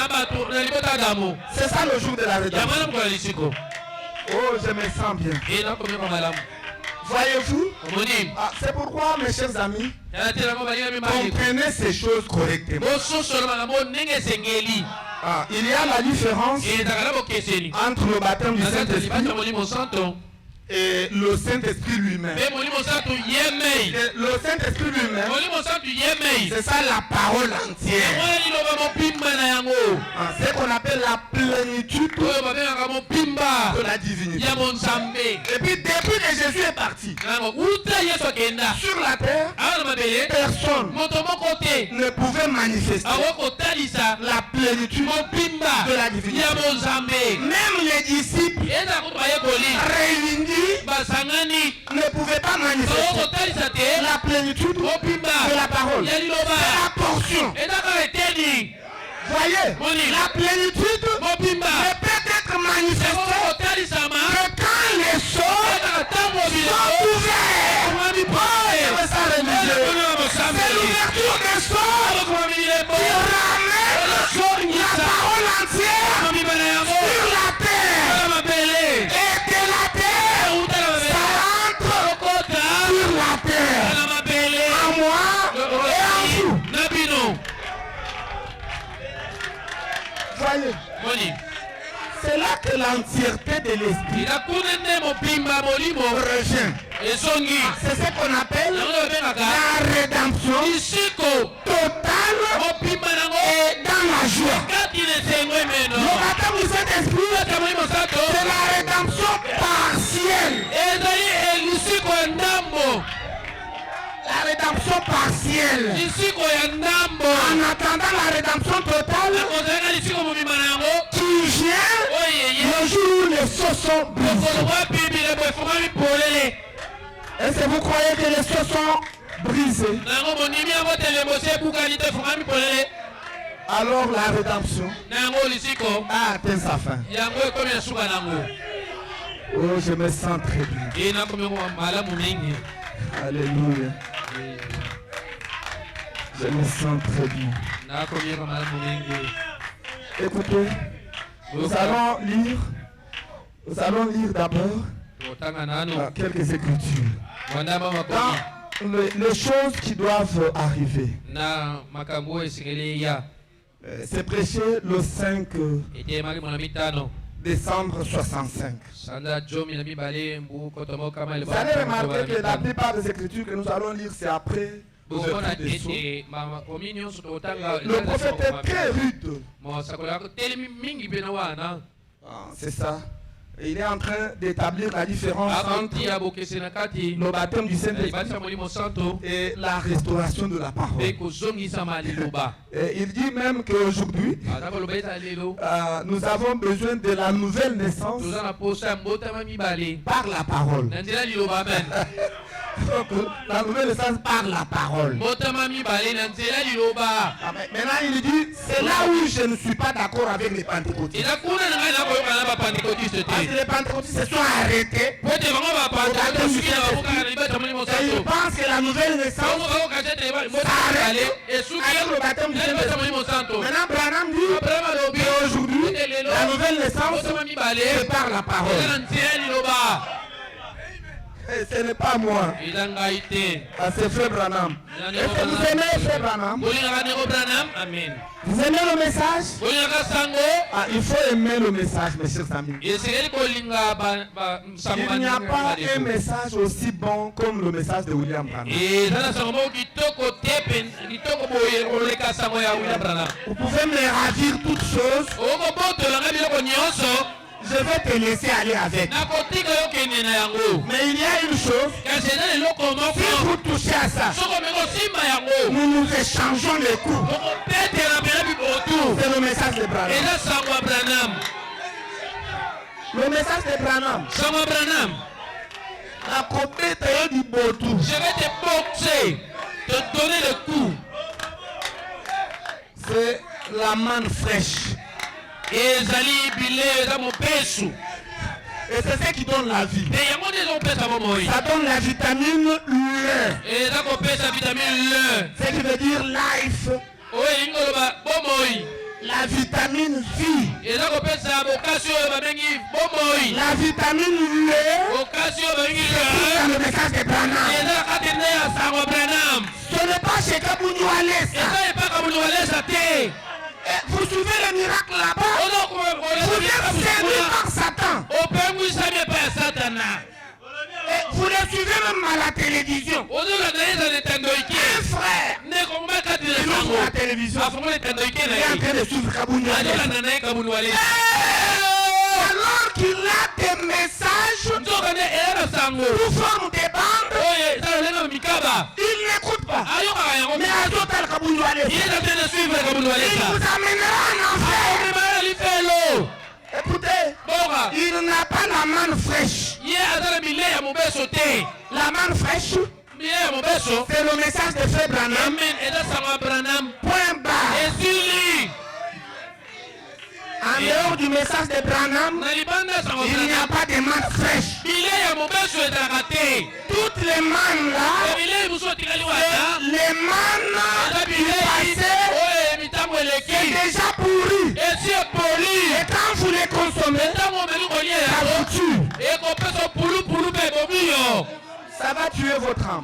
C'est ça le jour de la rédemption. Oh, je me sens bien. Voyez-vous, c'est pourquoi, mes chers amis, comprenez ces choses correctement. Il y a la différence entre le baptême du Saint-Esprit et le Saint-Esprit lui-même. Le Saint-Esprit lui-même, c'est ça la parole entière. C'est ce qu'on appelle la plénitude de la divinité. Et puis depuis que Jésus est parti sur la terre, personne ne pouvait manifester la plénitude de la divinité. Même les disciples réunis ne pouvaient pas manifester la plénitude de la parole. C'est la portion. Voyez, la plénitude ne peut être manifestée que quand les choses sont ouvertes. C'est l'ouverture des choses qui ramène la parole entière sur la terre. Et de la terre, ça entre sur la terre. En moi et en vous. Voyez, c'est là que l'entièreté de l'esprit revient. C'est ce qu'on appelle la rédemption totale et dans la joie. Le baptême du Saint-Esprit, c'est la rédemption partielle. La rédemption partielle. En attendant la rédemption totale qui vient le jour où les sceaux sont brisés. Est-ce que vous croyez que les sceaux sont brisés? Alors la rédemption a atteint sa fin. Oh, je me sens très bien. Alléluia. Je me sens très bien. Écoutez, nous allons lire d'abord quelques écritures. Dans les choses qui doivent arriver. C'est prêché le 5 décembre 65. Vous allez remarquer que la plupart des écritures que nous allons lire, c'est après l'ouverture des sceaux. Le prophète est très rude. C'est ça. Et il est en train d'établir la différence entre le baptême du Saint-Esprit et la restauration de la parole. Et il dit même qu'aujourd'hui, nous avons besoin de la nouvelle naissance par la parole. Donc, la nouvelle naissance par la parole. Maintenant il dit, c'est là où je ne suis pas d'accord avec les pentecôtistes. Parce que les pentecôtistes se sont arrêtés. Et ils pensent que la nouvelle naissance s'arrête avec le baptême du Saint-Esprit. Maintenant Branham dit qu'aujourd'hui, la nouvelle naissance c'est par la parole. Et ce n'est pas moi. C'est Frère Branham. Est-ce que vous aimez Frère Branham? Vous aimez le message? Il faut aimer le message, mes chers amis. Il n'y a pas un message aussi bon comme le message de William Branham. Vous pouvez me ravir toutes choses. Je vais te laisser aller avec. Mais il y a une chose. Si vous touchez à ça, nous nous échangeons les coups. C'est le message de Branham. eza sango ya Branham. Le message de Branham. Sango ya Branham. Je vais te boxer, te donner le coup. C'est la manne fraîche. Et Zali Bilé, eza mopesu. Et c'est ce qui donne la vie. Ça donne la vitamine le. Et ça compose la vitamine le. Ce qui veut dire life. La vitamine vie. Et ça compose la la vitamine le. C'est le message de Branham. Ce n'est pas chez Kabounou Alessa. Vous suivez le miracle là-bas. Vous êtes servi par Satan. Vous le suivez même à la télévision. Un frère qui ouvre la télévision. Il est en train de suivre Kabounou Alessa. Alors qu'il a des messages sous forme de bandes, il n'écoute pas. Mais à d'autres Kabounou Alessa, il vous amènera en enfer. Écoutez, il n'a pas la manne fraîche. La manne fraîche, c'est le message de Frère Branham. Point barre. En dehors du message de Branham, il n'y a pas de manne fraîche. Toutes les mannes là, les mannes du passé, c'est déjà pourri. Et quand vous les consommez, ça vous tue. Ça va tuer votre âme.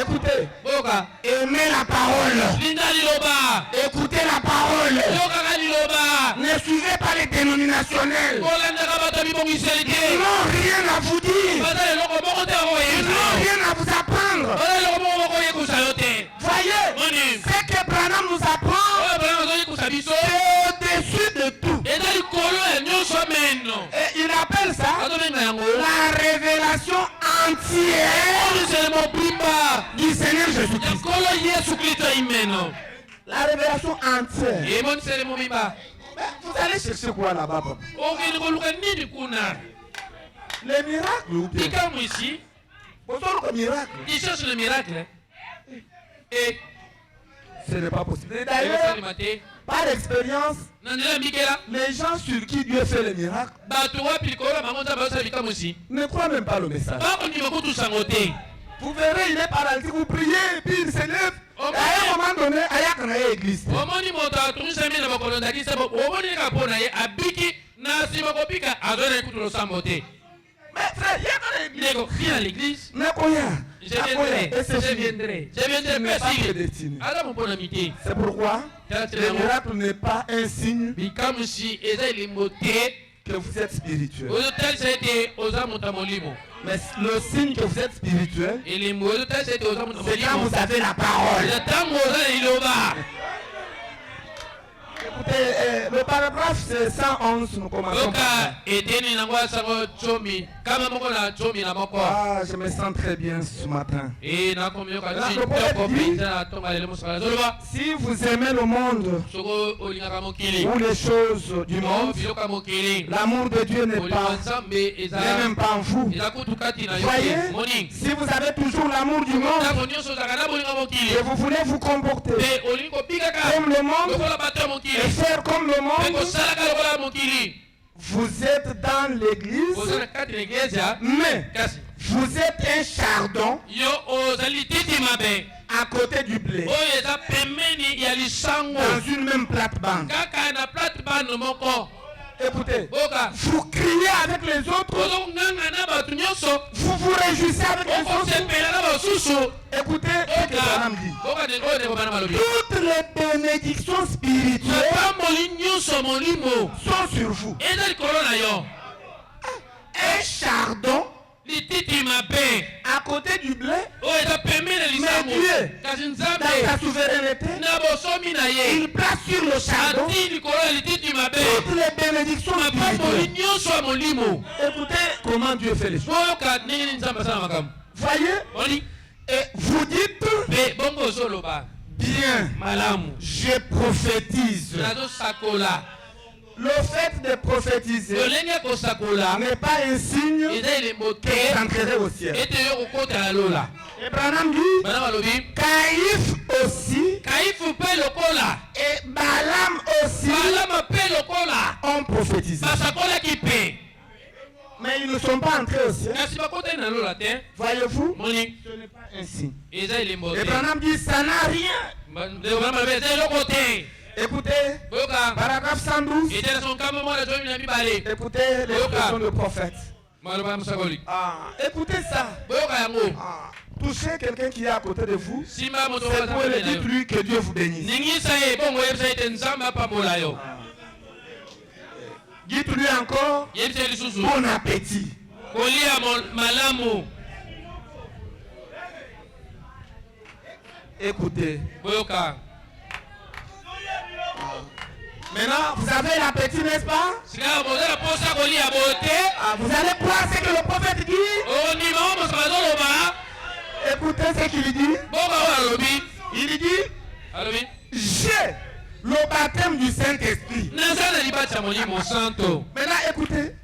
Écoutez, aimez la parole. Écoutez la parole. Ne suivez pas les dénominationnels. Ils n'ont rien à vous dire. Ils n'ont rien à vous apprendre. Voyez, ce que Branham nous apprend, c'est au-dessus de tout. Et il appelle ça la révélation entière du Seigneur Jésus-Christ. La révélation entière. Vous allez chercher quoi là-bas, papa? Les miracles ou bien? Il cherche le miracle. Et ce n'est pas possible. D'ailleurs, par expérience, les gens sur qui Dieu fait les miracles ne croient même pas le message. Vous verrez, il est paralysé, vous priez, et puis il se lève. À un moment donné, il y a une église. Mais frère, il y a une église. Viens à l'église. Je viendrai. C'est pourquoi le miracle n'est pas un signe que vous êtes spirituel. Mais le signe que vous êtes spirituel, c'est quand vous avez la parole. Écoutez, le paragraphe c'est 111, nous commençons par ah, je me sens très bien ce matin. Si vous aimez le monde ou les choses du monde, l'amour de Dieu n'est même pas en vous. Voyez, si vous avez toujours l'amour du monde et vous voulez vous comporter comme le monde et faire comme le monde, vous êtes dans l'église, mais vous êtes un chardon à côté du blé, dans une même plate-bande. Écoutez, vous criez avec les autres, vous vous réjouissez avec les autres. Écoutez ce que Branham dit. Toutes les bénédictions spirituelles sont sur vous. Un chardon à côté du blé, mais Dieu, dans sa souveraineté, il place sur le chardon toutes les bénédictions spirituelles. Écoutez comment Dieu fait les choses. Voyez, et vous dites, bien. malamu Je prophétise. nazosakola Le fait de prophétiser lolenge kosakola n'est pas un signe eza elembo que te vous entrerez au ciel. ete yo kokota na lola Et Branham dit, bana balobi Caïphe aussi kaifu mpe lokola et Balaam aussi balama mpe lokola ont prophétisé. basakolaki mpe Mais ils ne sont pas entrés au ciel. kasi bakotani na lola te Voyez-vous, moni ce n'est pas un signe. eza elembo Et te Branham dit, ça n'a rien. bana balobi eza eloko te Écoutez, boyoka paragraphe 112. ete na sonkambo mwana zomi na mibale Écoutez les expressions de prophète. maloba ya mosakoli Écoutez ça. boyoka yango Touchez quelqu'un qui est à côté de vous. simba moto C'est pour lui dire lui que Dieu vous bénisse. ningisa ye bongo oyebisa ete nzambe apambola yo Dites-lui encore yebisa lisusu bon appétit. kolia malamu Écoutez. boyoka Maintenant, vous avez l'appétit, n'est-ce pas? sika boza na posa kolia bote Vous allez croire ce que le prophète dit. ondima o mosoka azoloba Écoutez ce qu'il dit. bongo oyo alobi Il dit, alobi j'ai le baptême du Saint-Esprit. naza na libati ya molimo santo Maintenant, écoutez.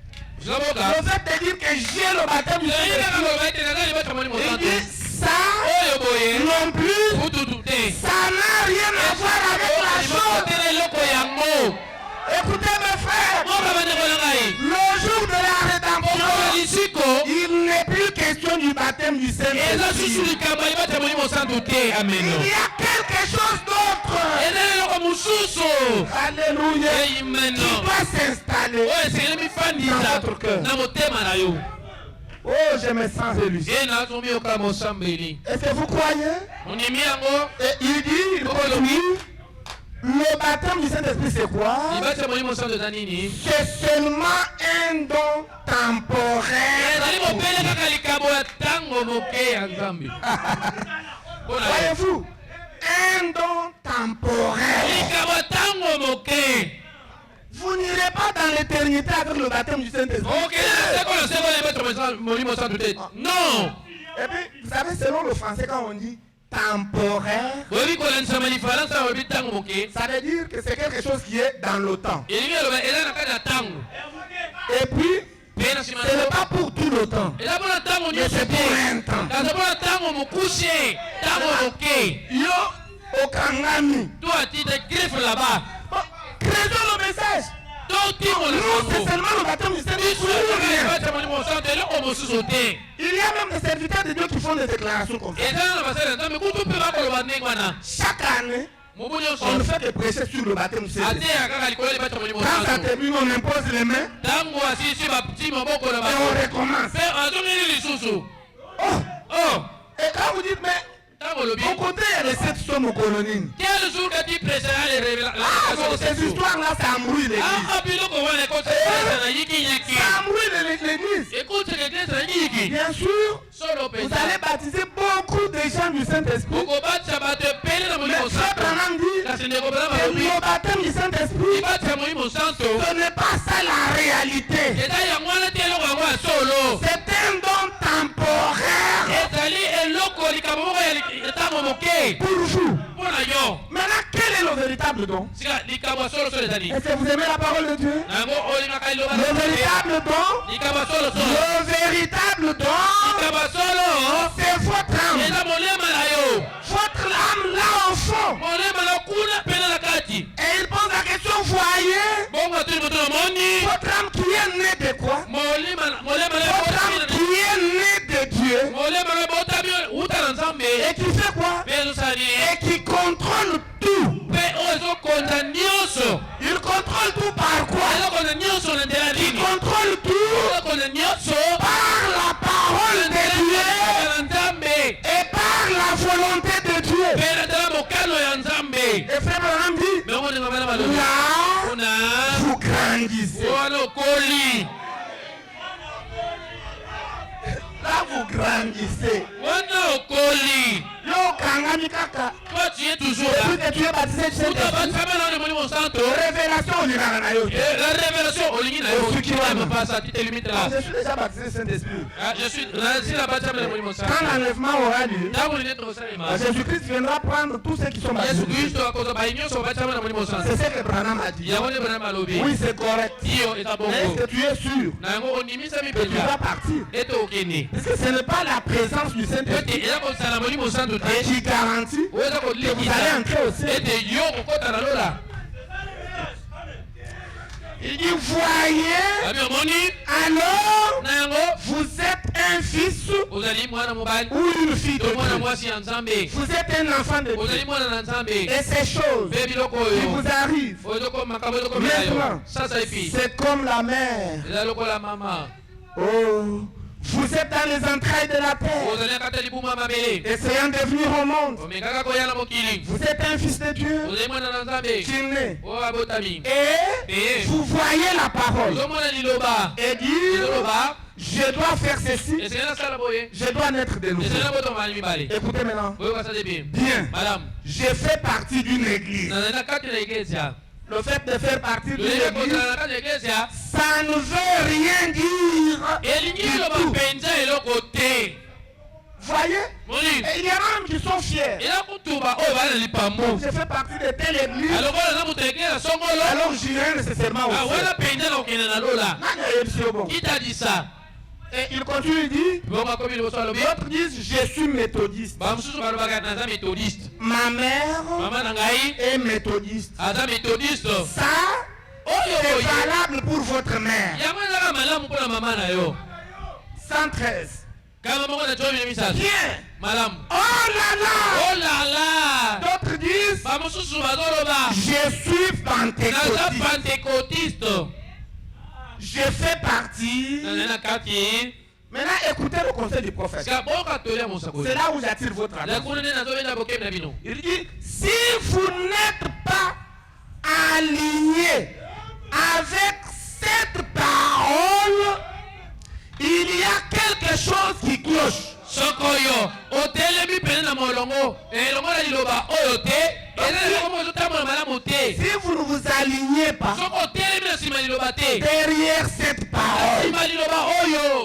zoboka Le fait de dire que j'ai le baptême du yeyinaka Saint-Esprit, koloba ete naza na libati ya molimo il santo dit ça oyo boye non plus, kututu te ça n'a rien à voir avec la chose. tena eloko yango Écoutez mes frères, boka bandeko na ngai le jour de la rédemption, lisiko il n'est plus question du baptême du eza Saint-Esprit. susu likambo ya libati ya molimo santo te ameno Il y a quelque chose d'autre. eza eloko mosusu Alléluia. eyimeno Qui doit s'installer. oyo esengeli mifandisa na motema na yo Oh, je me sens élu. ye nazomiyoka mosambeli Est-ce que vous croyez? ondimi yango Et il dit, il continue, le baptême du Saint-Esprit, c'est quoi? libati ya molimo santo eza nini C'est seulement un don temporaire. ezali mopele kaka likambo ya ntango moke ya nzambe mpona ye Voyez-vous? Un don temporaire. likambo ya ntango moke Vous n'irez pas dans l'éternité avec le baptême du Saint-Esprit. okende sekola libati ya molimo santo te non Et puis, vous savez, selon le français, quand on dit temporaire, boyebi kolandisama lifaransa olobi ntango moke ça veut dire que c'est quelque chose qui est dans le temps. elingi eloba eza na kati ya ntango Et puis, mpe na nsima ce n'est pas pour tout le temps. eza mpona ntango Mais nyonso c'est pour te un temps. kasi mpona ntango mokuse ntango moke Yo, okangami. to atite griffe là-bas Créons le message. to timo Nous, c'est na seulement le baptême du Saint-Esprit. biso libati ya molimo santo eloko mosusu te Il y a même des serviteurs de Dieu qui font des déclarations comme ça. eza na basali ya nzambe kutu mpe bakoloba ndenge wana Chaque année, mobu on ne nyonso fait que prêcher sur le baptême du Saint-Esprit. ateya kaka likolo libati ya molimo Quand ça santo termine, on impose les mains ntango asisi bati maboko na et bato on recommence. mpe azongeli lisusu Oh, oh et quand vous dites, mais ntango olobi au côté, il y a les 7 sommes au colonine. quel jour que tu prêcheras les Ah, révélations bon, de cette ces jour histoires-là, ça embrouille l'église. ah biloko wana ekotesa na yiki nyaki Ça embrouille l'église. écoute l'église na yiki Bien sûr, solo vous penza allez baptiser beaucoup de gens du Saint-Esprit. okobatisa bato ebele na Mais molimo Frère santo Branham dit kasi ndeko bana que balobi le baptême du Saint-Esprit, libatisa molimo santo ce n'est pas ça la réalité. eza yango wana te eloko yango ya solo C'est un don temporaire ezali eloko likambo moko ya ntango moke pour vous. mpo na yo Maintenant, quel est le véritable don? sika likambo ya solosolo eza nini Est-ce que vous aimez la parole de Dieu? na yango olingaka liloba Le véritable don, likambo ya solosolo le véritable don, likambo ya solo c'est votre âme. eza molema na yo Votre âme là au fond. molema na kuna pene na kati Et il pose la question, voyez, bongo atuli moto na moni votre âme qui est née de quoi? molema na Votre âme qui est née de Dieu molema na botami uta na nzambe et qui fait quoi? mpe ezosali Et qui contrôle tout. mpe oyo ezokonza nyonso Il contrôle tout par quoi? ezokonza nyonso na nzela Il nini contrôle tout ezokonza nyonso par la parole de Dieu na nzambe et par la volonté de Dieu. mpe na nzela mokano ya nzambe Et frère Branham dit, me ngo ndenge bana balobi là, kuna vous grandissez. wana okoli Là, vous grandissez. wana okoli Yo Toi, tu es toujours là. Depuis que tu es baptisé du Saint-Esprit, révélation au la révélation au limite là. Je suis déjà baptisé du Saint-Esprit. Quand l'enlèvement aura lieu, Jésus-Christ viendra prendre tous ceux qui sont baptisés. C'est ce que Branham a dit. Oui, c'est correct. Mais est-ce que tu es sûr que tu vas partir? Parce que ce n'est pas la présence du Saint-Esprit qui garantit que vous allez entrer au ciel. Il dit, voyez, alors vous êtes un fils ou une fille de Dieu. Vous êtes un enfant de Dieu. Et ces choses qui vous arrivent maintenant, c'est comme la mère. Oh, vous êtes dans les entrailles de la terre, essayant de venir au monde. Vous êtes un fils de Dieu qui naît. Et vous voyez la parole et dire, je dois faire ceci, je dois naître de nouveau. Écoutez maintenant. Bien, je fais partie d'une église. Le fait de faire partie d'une église, ça ne veut rien dire du tout. Voyez, et il y en a même qui sont fiers. Je fais partie de telle église, alors j'irai nécessairement au ciel. Qui t'a dit ça? Et il continue, il dit, d'autres disent, je suis méthodiste. Ma mère est méthodiste. Ça, c'est valable pour votre mère. 113. Bien. Oh là là. D'autres disent, je suis pentecôtiste. Je fais partie. Maintenant, écoutez le conseil du prophète. C'est là où j'attire votre attention. Il dit, si vous n'êtes pas aligné avec cette parole, il y a quelque chose qui cloche. Si vous ne vous alignez pas derrière cette parole,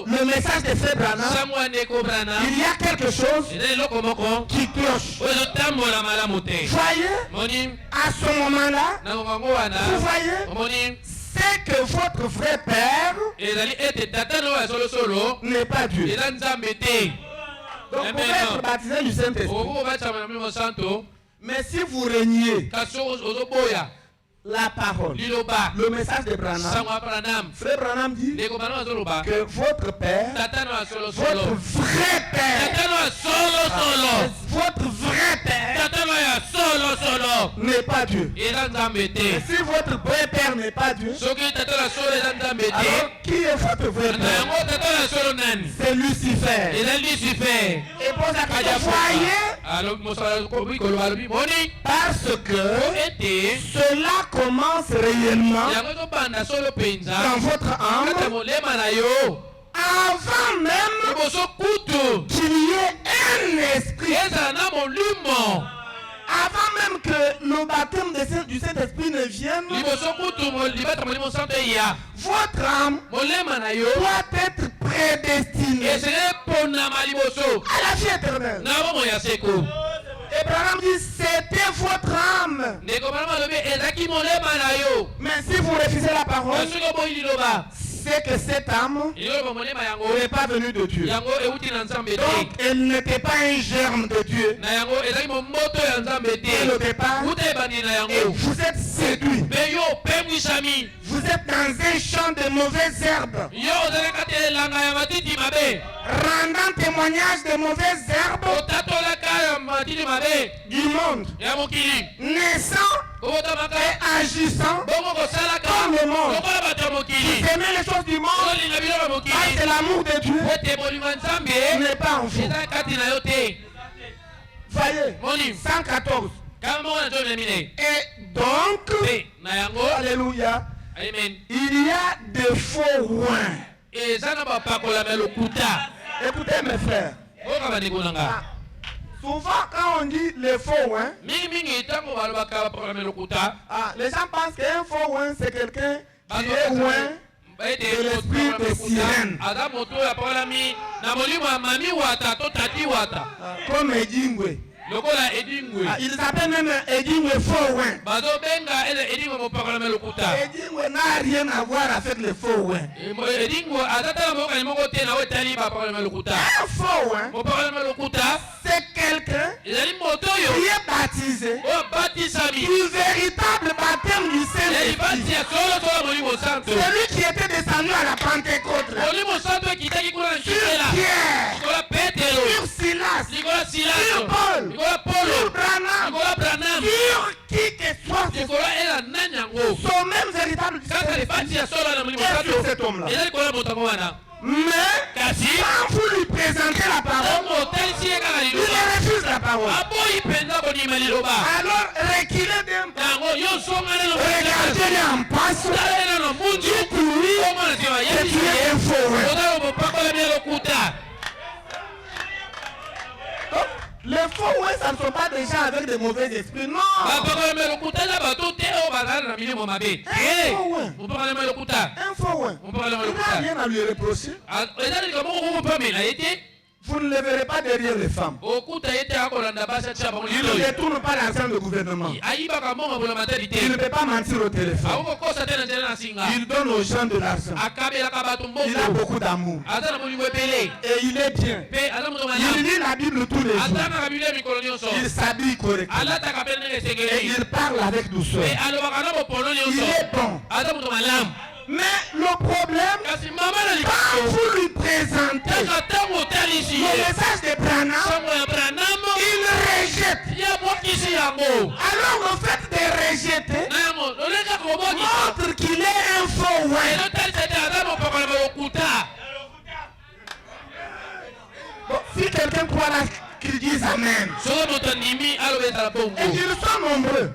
le message de Frère Branham, il y a quelque chose qui cloche. Voyez, à ce moment-là, vous voyez, c'est que votre vrai père n'est pas Dieu. Donc vous pouvez être baptisé du Saint-Esprit. Mais si vous reniez la parole, le message de Branham, Frère Branham dit que votre père, votre vrai père, votre vrai père n'est pas Dieu. Et si votre vrai père n'est pas Dieu, alors qui est votre vrai père? C'est Lucifer. Et pour la voyez, parce que cela commence réellement dans votre âme avant même qu'il y ait un esprit, avant même que le baptême du Saint-Esprit ne vienne. Votre âme doit être prédestinée à la vie éternelle. Et Branham dit, c'était votre âme. Mais si vous refusez la parole, c'est que cette âme n'est pas venue de Dieu. Donc, elle n'était pas un germe de Dieu. Dès le départ, et vous êtes séduit. Vous êtes dans un champ de mauvaises herbes, rendant témoignage de mauvaises herbes du monde, naissant et agissant comme le monde. Vous aimez les choses du monde parce que l'amour de Dieu n'est pas en vous. Voyez, 114. Et donc, alléluia, il y a des faux rois. Écoutez mes frères, Souvent, quand on dit les faux ouins, les gens pensent qu'un faux ouin, c'est quelqu'un qui est ouin de l'esprit des sirènes. Comme Edingwe. Ils s'appellent même Edingwe faux ouin. Edingwe n'a rien à voir avec les faux ouins. Un faux ouin, c'est quelqu'un qui est baptisé du véritable baptême du Saint-Esprit. Celui qui était descendu à la Pentecôte. Sur Pierre, sur Silas, sur Paul, sur Branham, sur qui que soit, son même véritable Saint-Esprit est sur cet homme-là. Mais quand vous lui présentez la parole, il refuse la parole. Alors reculez d'un pas, regardez-le en passe, dites-lui que tu es un faux. Les faux, ça ne sont pas des gens avec de mauvais esprits, non. Un faux, il n'y a rien à lui reprocher. Vous ne le verrez pas derrière les femmes. Il ne détourne pas l'argent du gouvernement. Il ne peut pas mentir au téléphone. Il donne aux gens de l'argent. Il a beaucoup d'amour. Et il est bien. Il lit la Bible tous les jours. Il s'habille correctement. Et il parle avec douceur. Il est bon. Mais le problème, quand vous lui présentez le message de Branham, il rejette. Alors le fait de rejeter montre qu'il est un faux ouin. Bon, si quelqu'un croit là, qu'il dise Amen. Et ils sont nombreux.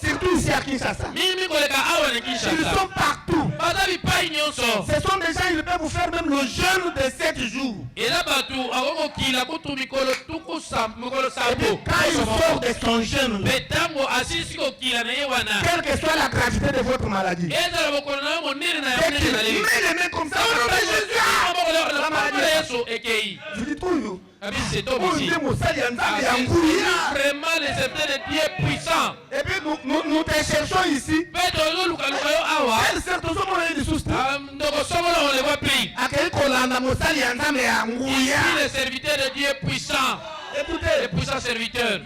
Surtout ici à Kinshasa. Ils sont partout. Ce sont des gens, ils peuvent vous faire même le jeûne de 7 jours. Et puis, quand il sort de son jeûne, quelle que soit la gravité de votre maladie, dès qu'il met les mains comme ça, la maladie. Vous dites où? Vraiment les épées de Dieu puissants. Et puis nous te cherchons ici. Les serviteurs de Dieu puissants. Écoutez, les puissants serviteurs.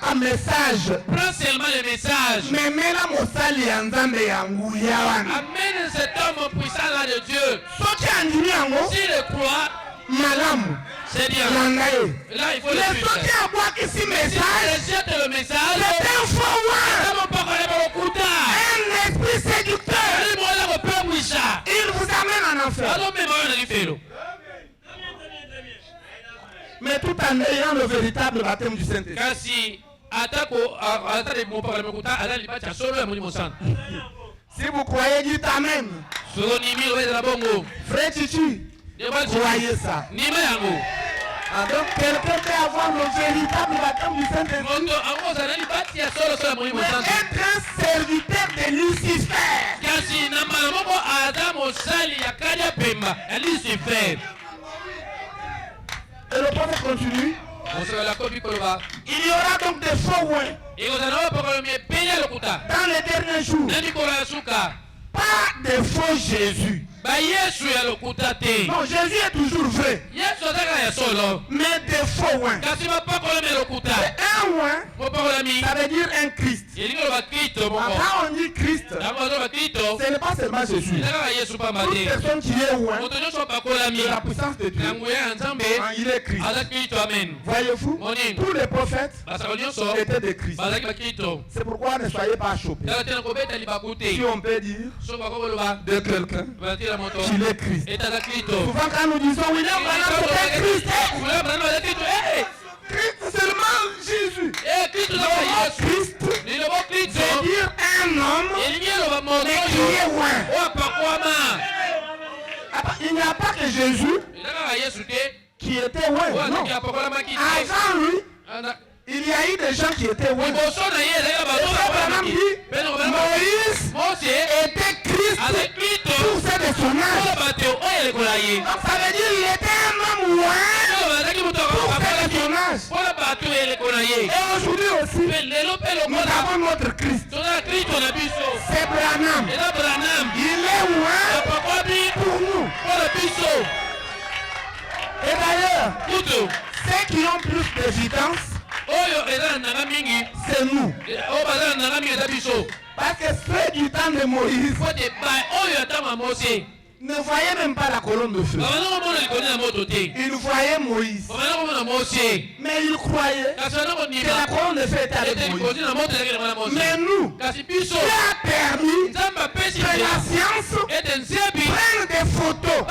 Un message. Prends seulement le message. Amène cet homme puissant là de Dieu. S'il le croit, c'est bien. Là, il faut le suivre. Si rejette le message, un esprit séducteur. Il vous amène en enfer. Mais tout en ayant le véritable baptême du Saint-Esprit. Si vous croyez, dites Amen. Frère Chichi, croyez ça. Donc quelqu'un peut avoir le véritable baptême du Saint-Esprit, mais être un serviteur de Lucifer. Et le prophète continue. Il y aura donc des faux ouins dans les derniers jours. Pas de faux Jésus. Non, Jésus est toujours vrai. Mais des faux ouins. Un ouin, ça veut dire un Christ. Quand on dit Christ, ce n'est pas seulement Jésus. Toute personne qui est ouin de la puissance de Dieu, il est Christ. Voyez-vous, tous les prophètes étaient des Christ. C'est pourquoi ne soyez pas choqués. Si on peut dire de quelqu'un qu'il est Christ. Souvent quand nous disons William Branham c'est Christ, Christ seulement Jésus. Christ veut dire un homme mais qui est loin. Il n'y a pas que Jésus qui qui étaient ouais, non. Avant lui, il y a eu des gens qui étaient ouais. Moïse était Christ pour ses personnages. Donc ça veut dire qu'il était un homme ouais pour ses personnages. Et aujourd'hui aussi, nous avons notre Christ. C'est Branham. Il est ouais pour nous. Et d'ailleurs, ceux qui ont plus d'évidence, c'est nous. Parce que ceux du temps de Moïse ne voyaient même pas la colonne de feu. Ils voyaient Moïse. Mais ils croyaient que la colonne de feu était avec Moïse. Mais nous, Dieu a permis que la science prenne des photos.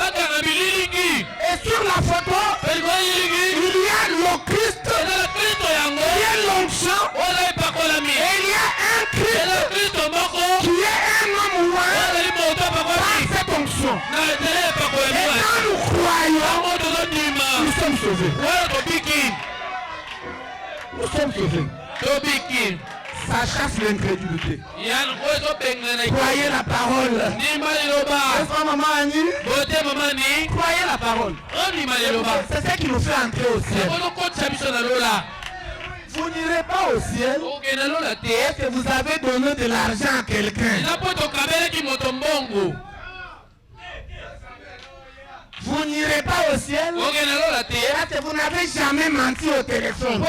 Et sur la photo, il y a le Christ, il y a l'onction, et il y a un Christ qui est un homme roi par cette onction. Et quand nous croyons, nous sommes sauvés. Nous sommes sauvés. Ça chasse l'incrédulité. Croyez la parole. Est-ce que maman Annie? Croyez la parole. C'est ce qui nous fait entrer au ciel. Vous n'irez pas au ciel parce que vous avez donné de l'argent à quelqu'un. Vous n'irez pas au ciel parce que vous n'avez jamais menti au téléphone.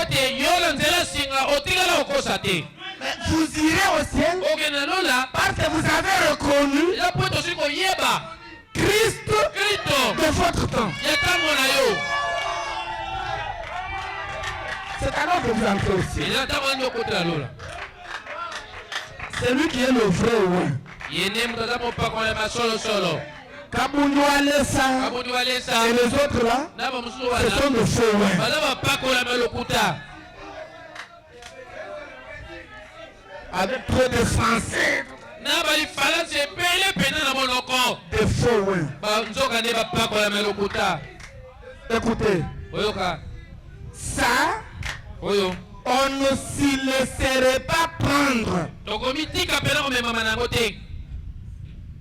Mais vous irez au ciel parce que vous avez reconnu Christ de votre temps. C'est alors que vous entrez au ciel. C'est lui qui est le vrai roi. Kabundualesa et les autres là, ce sont de faux rois. Avec trop de français. Des faux rois. Écoutez, ça, on ne s'y laisserait pas prendre.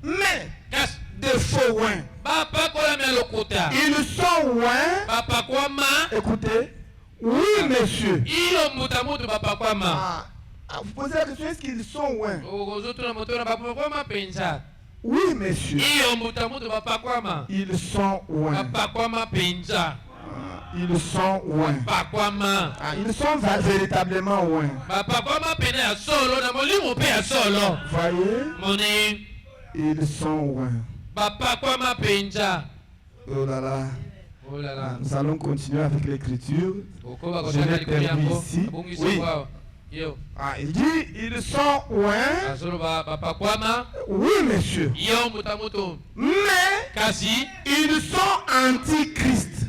Mais des faux ouins. Ils sont ouins. Écoutez. Oui, monsieur. Vous posez la question, est-ce qu'ils sont ouins? Oui, monsieur. Ils sont ouins. Ils sont ouins. Ils sont véritablement ouins. Voyez? Ils sont ouins. Oh là là. Nous allons continuer avec l'écriture. Je vais terminer ici. Oui. Il dit, ils sont ouins. Oui, monsieur. Mais ils sont antichrist.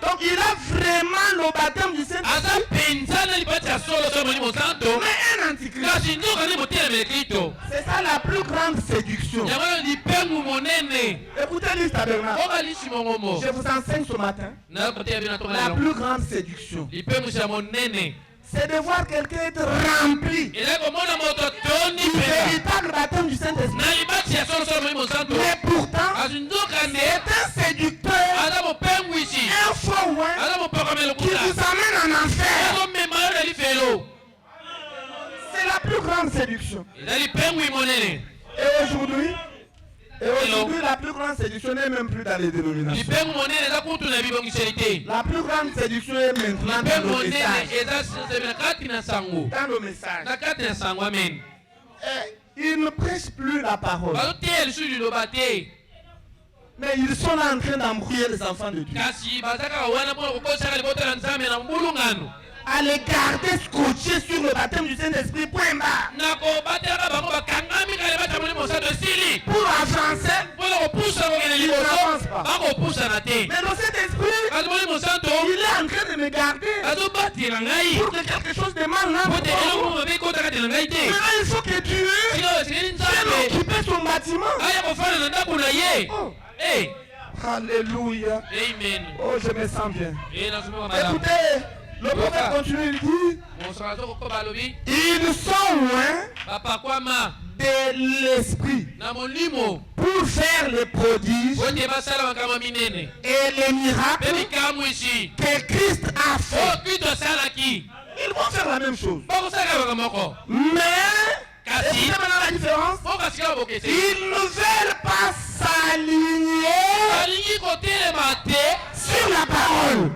Donc il a vraiment le baptême du Saint-Esprit. Mais un antichrist. C'est ça la plus grande séduction. Écoutez l'histoire tabernacle. Je vous enseigne ce matin. La plus grande séduction, c'est de voir quelqu'un être rempli du véritable baptême du Saint-Esprit. Mais pourtant, c'est un séducteur, un faux ouin qui vous amène en enfer. C'est la plus grande séduction. Et aujourd'hui, la plus grande séduction n'est même plus dans les dénominations. La plus grande séduction est maintenant dans le message. Dans le message. Ils ne prêchent plus la parole. Mais ils sont là en train d'embrouiller les enfants de Dieu. À les garder scotchés sur le baptême du Saint-Esprit, point barre. Pour avancer, ils n'avancent pas. Mais le Saint-Esprit il est en train de me garder pour que quelque chose de mal n'entre. Maintenant, il faut que Dieu vienne occuper son bâtiment. Oh. Alléluia. Amen. Oh, je me sens bien. Écoutez, le prophète continue, il dit, ils sont loin de l'esprit pour faire les prodiges et les miracles que Christ a fait. Ils vont faire la même chose. Mais, écoutez maintenant la différence. Ils ne veulent pas s'aligner sur la parole.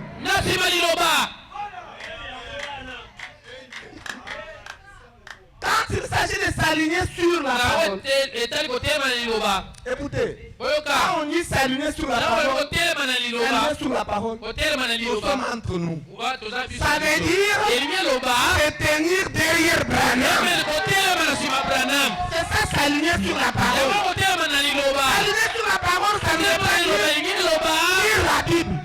Quand il s'agit de s'aligner sur la parole, écoutez, quand on dit s'aligner sur la parole, s'aligner sur la parole, nous sommes entre nous. Ça veut dire se tenir derrière Branham. C'est ça, s'aligner sur la parole. S'aligner sur la parole, ça veut dire lire la Bible.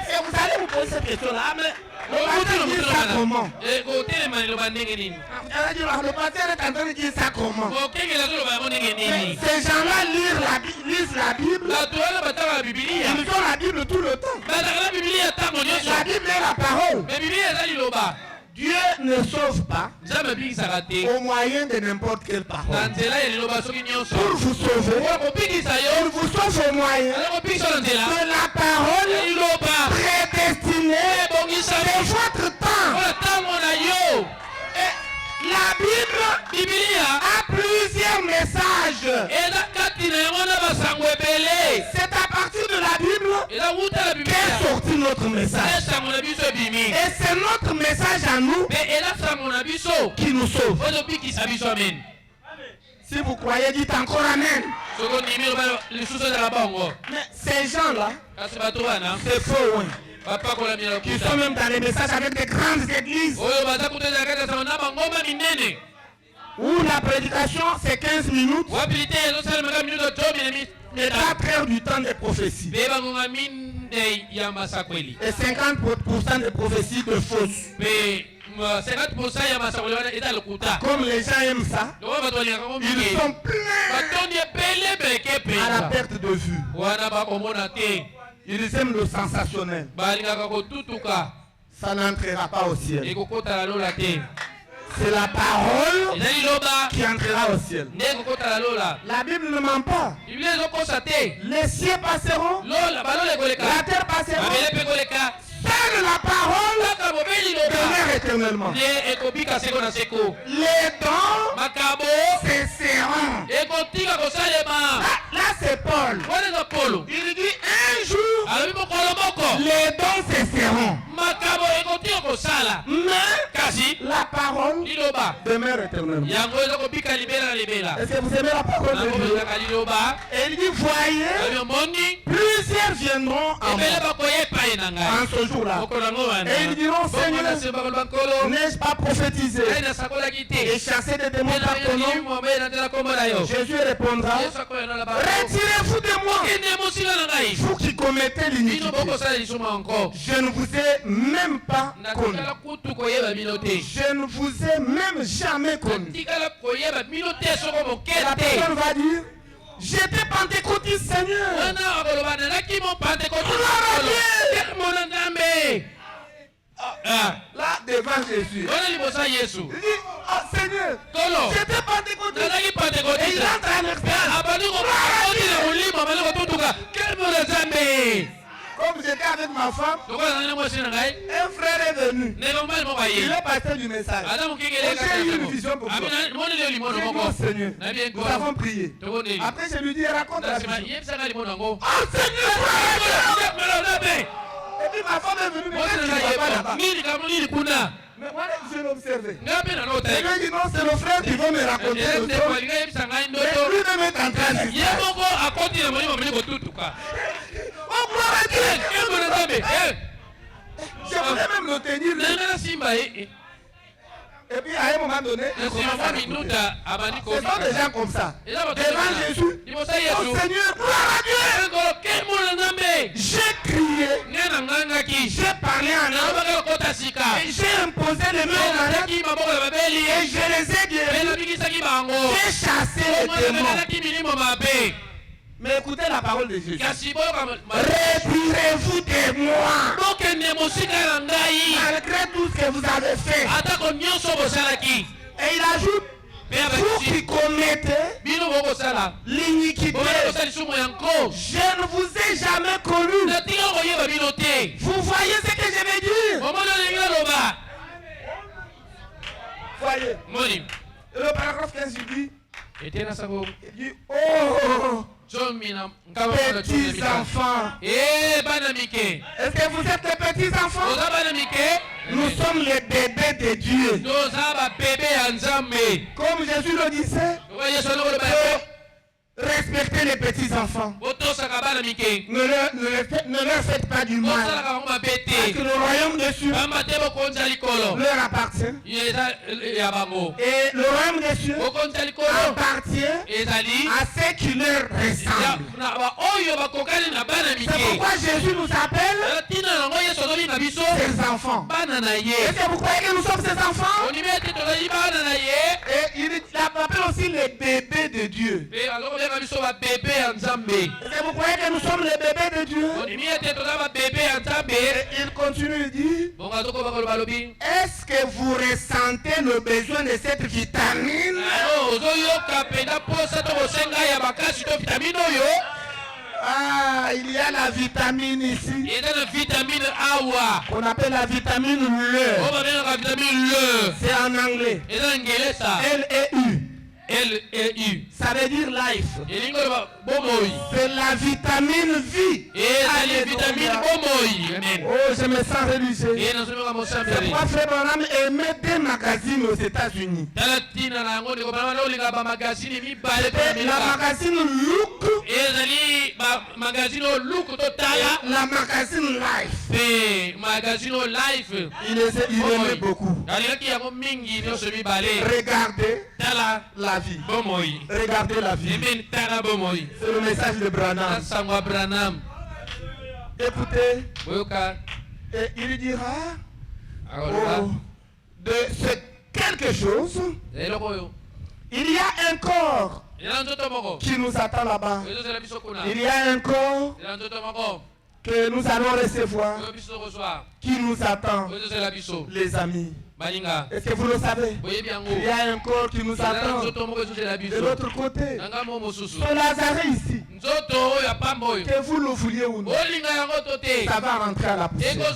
Et vous allez vous poser cette question-là, mais le pasteur dit ça comment? Le pasteur est en train de dire ça comment? Mais ces gens-là lisent la Bible. Ils ont la Bible tout le temps. La Bible est la parole. Dieu ne sauve pas au moyen de n'importe quelle parole. Pour vous sauver, il vous sauve au moyen de la parole prédestinée de votre temps. Et la Bible a plusieurs messages. C'est à partir de la Bible qu'est sorti notre message. Et c'est notre message à nous qui nous sauve. Si vous croyez, dites encore Amen. Mais ces gens-là, c'est faux, hein, qui sont même dans les messages avec des grandes églises où la prédication c'est 15 minutes et 4 heures du temps des prophéties. Et 50% des prophéties de fausses. Comme les gens aiment ça, ils sont pleins à la perte de vue. Ils aiment le sensationnel. Ça n'entrera pas au ciel. C'est la parole qui entrera au ciel. La Bible ne ment pas. Les cieux passeront, la terre passera. Seule la parole demeure éternellement. Les dons cesseront. Là c'est Paul. Il dit un jour les dons cesseront. Mais la parole demeure éternellement. Est-ce que vous aimez la parole de Dieu? Et il dit voyez, plusieurs viendront en ce jour-là. Et ils diront Seigneur, n'ai-je pas prophétisé et chassé des démons par ton nom? Jésus répondra, retirez-vous de moi, vous qui commettez l'iniquité. Je ne vous ai même pas connu. Je ne vous ai même jamais connu. La personne va dire, j'étais pentecôtiste, Seigneur. Là, devant Jésus. Il dit, oh Seigneur, j'étais pentecôtiste. Et il entre en expérience. Comme j'étais avec ma femme, un frère est venu. Il est pasteur du message. J'ai eu une vision pour toi. J'ai dit, oh Seigneur, nous avons prié. Après, je lui dis, raconte la vision. Oh Seigneur, et puis ma femme est venue, mais elle ne va pas là-bas. Mais moi, je l'ai observé. Et lui dit, non, c'est le frère qui va me raconter le son. Mais lui-même est en train de dire. Oh, gloire à Dieu! Je voulais même le tenir. Et puis à un moment donné, ce sont des gens comme ça. Devant Jésus, oh Seigneur, gloire à Dieu! prié. J'ai parlé en langue. Et j'ai imposé les mains en arabe. Et je les ai guéris. J'ai chassé les démons. Mais écoutez la parole de Jésus. Retirez-vous de moi. Malgré tout ce que vous avez fait. Et il ajoute, vous qui commettez l'iniquité, je ne vous ai jamais connu. Vous voyez ce que je veux dire? Voyez. Le paragraphe 15 dit, oh, petits enfants. Est-ce que vous êtes les petits enfants? Nous sommes les bébés de Dieu. Comme Jésus le disait, respectez les petits enfants. Ne leur faites pas du mal. Parce que le royaume des cieux leur appartient. Et le royaume des cieux appartient à ceux qui leur ressemblent. C'est pourquoi Jésus nous appelle ses enfants. Est-ce que vous croyez que nous sommes ses enfants? Et il appelle aussi les bébés de Dieu. Est-ce que vous croyez que nous sommes les bébés de Dieu? Et il continue, il dit, est-ce que vous ressentez le besoin de cette vitamine? Ah, il y a la vitamine ici. On appelle la vitamine le. C'est en anglais. L-E-U. Ça veut dire life. C'est la vitamine vie. Oh, je me sens religieux. C'est pourquoi Frère Branham émet des magazines aux États-Unis. La magazine Look et la magazine Life. Il aimait beaucoup. Regardez la vie. Regardez la vie. C'est le message de Branham. Écoutez. Et il dira de ce quelque chose. Il y a un corps qui nous attend là-bas. Il y a un corps que nous allons recevoir qui nous attend, les amis. Est-ce que vous le savez? Il y a un corps qui nous attend de l'autre côté. Ce Lazare ici, que vous le vouliez ou non, ça va rentrer à la poussière.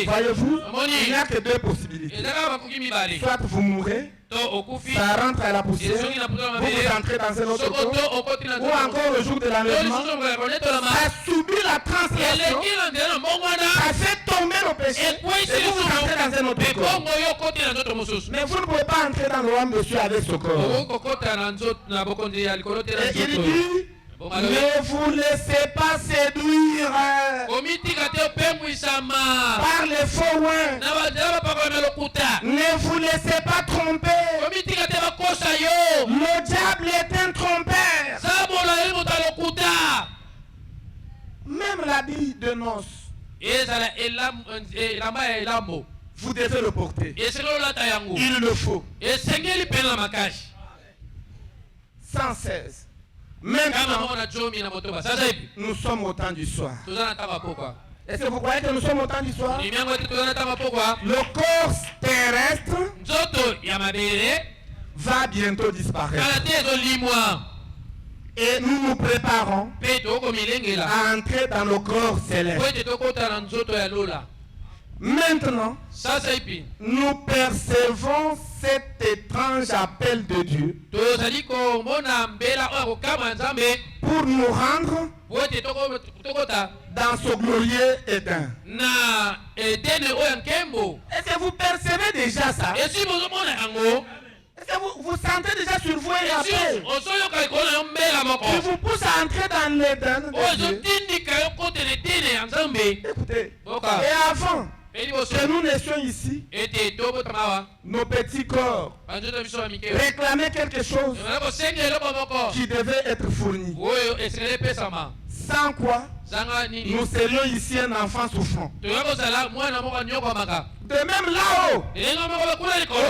Voyez-vous, il n'y a que deux possibilités. Soit vous mourrez, ça rentre à la poussière, vous entrez dans un autre corps, ou encore le jour de l'enlèvement, ça subit la translation, ça fait tomber le péché, et vous entrez dans un autre corps. Mais vous ne pouvez pas entrer dans le royaume de Dieu avec ce corps. Et il dit, ne vous laissez pas séduire par les faux oins. Ne vous laissez pas tromper. Le diable est un trompeur. Même l'habit de noces, vous devez le porter. Il le faut. Sans cesse. Maintenant, nous sommes au temps du soir. Est-ce que vous croyez que nous sommes au temps du soir? Le corps terrestre va bientôt disparaître. Et nous nous préparons à entrer dans le corps céleste. Maintenant, nous percevons cet étrange appel de Dieu pour nous rendre dans ce glorieux Éden. Est-ce que vous percevez déjà ça? Est-ce que vous sentez déjà sur vous un appel qui vous pousse à entrer dans l'Éden de Dieu? Écoutez, et avant que nous naissions ici, nos petits corps réclamaient quelque chose qui devait être fourni. Sans quoi nous serions ici un enfant souffrant. De même là-haut,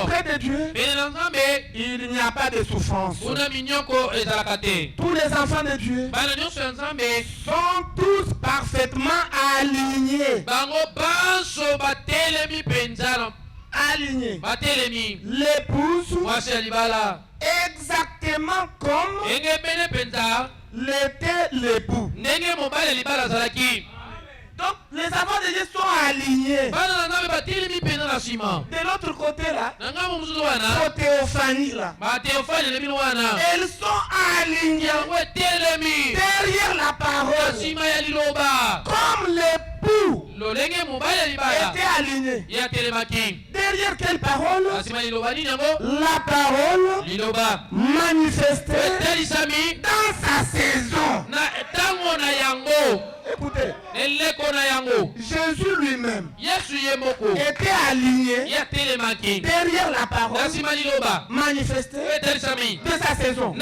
auprès de Dieu, il n'y a pas de souffrance. Tous les enfants de Dieu sont tous parfaitement alignés. Alignés. L'épouse, exactement comme l'était l'époux. Donc les enfants de Dieu sont alignés. De l'autre côté là, Théophanie là, elles sont alignées derrière la parole. Comme l'époux était aligné. Derrière quelle parole? La parole manifestée dans sa saison. Écoutez, Jésus lui-même était aligné derrière la parole manifestée de sa saison.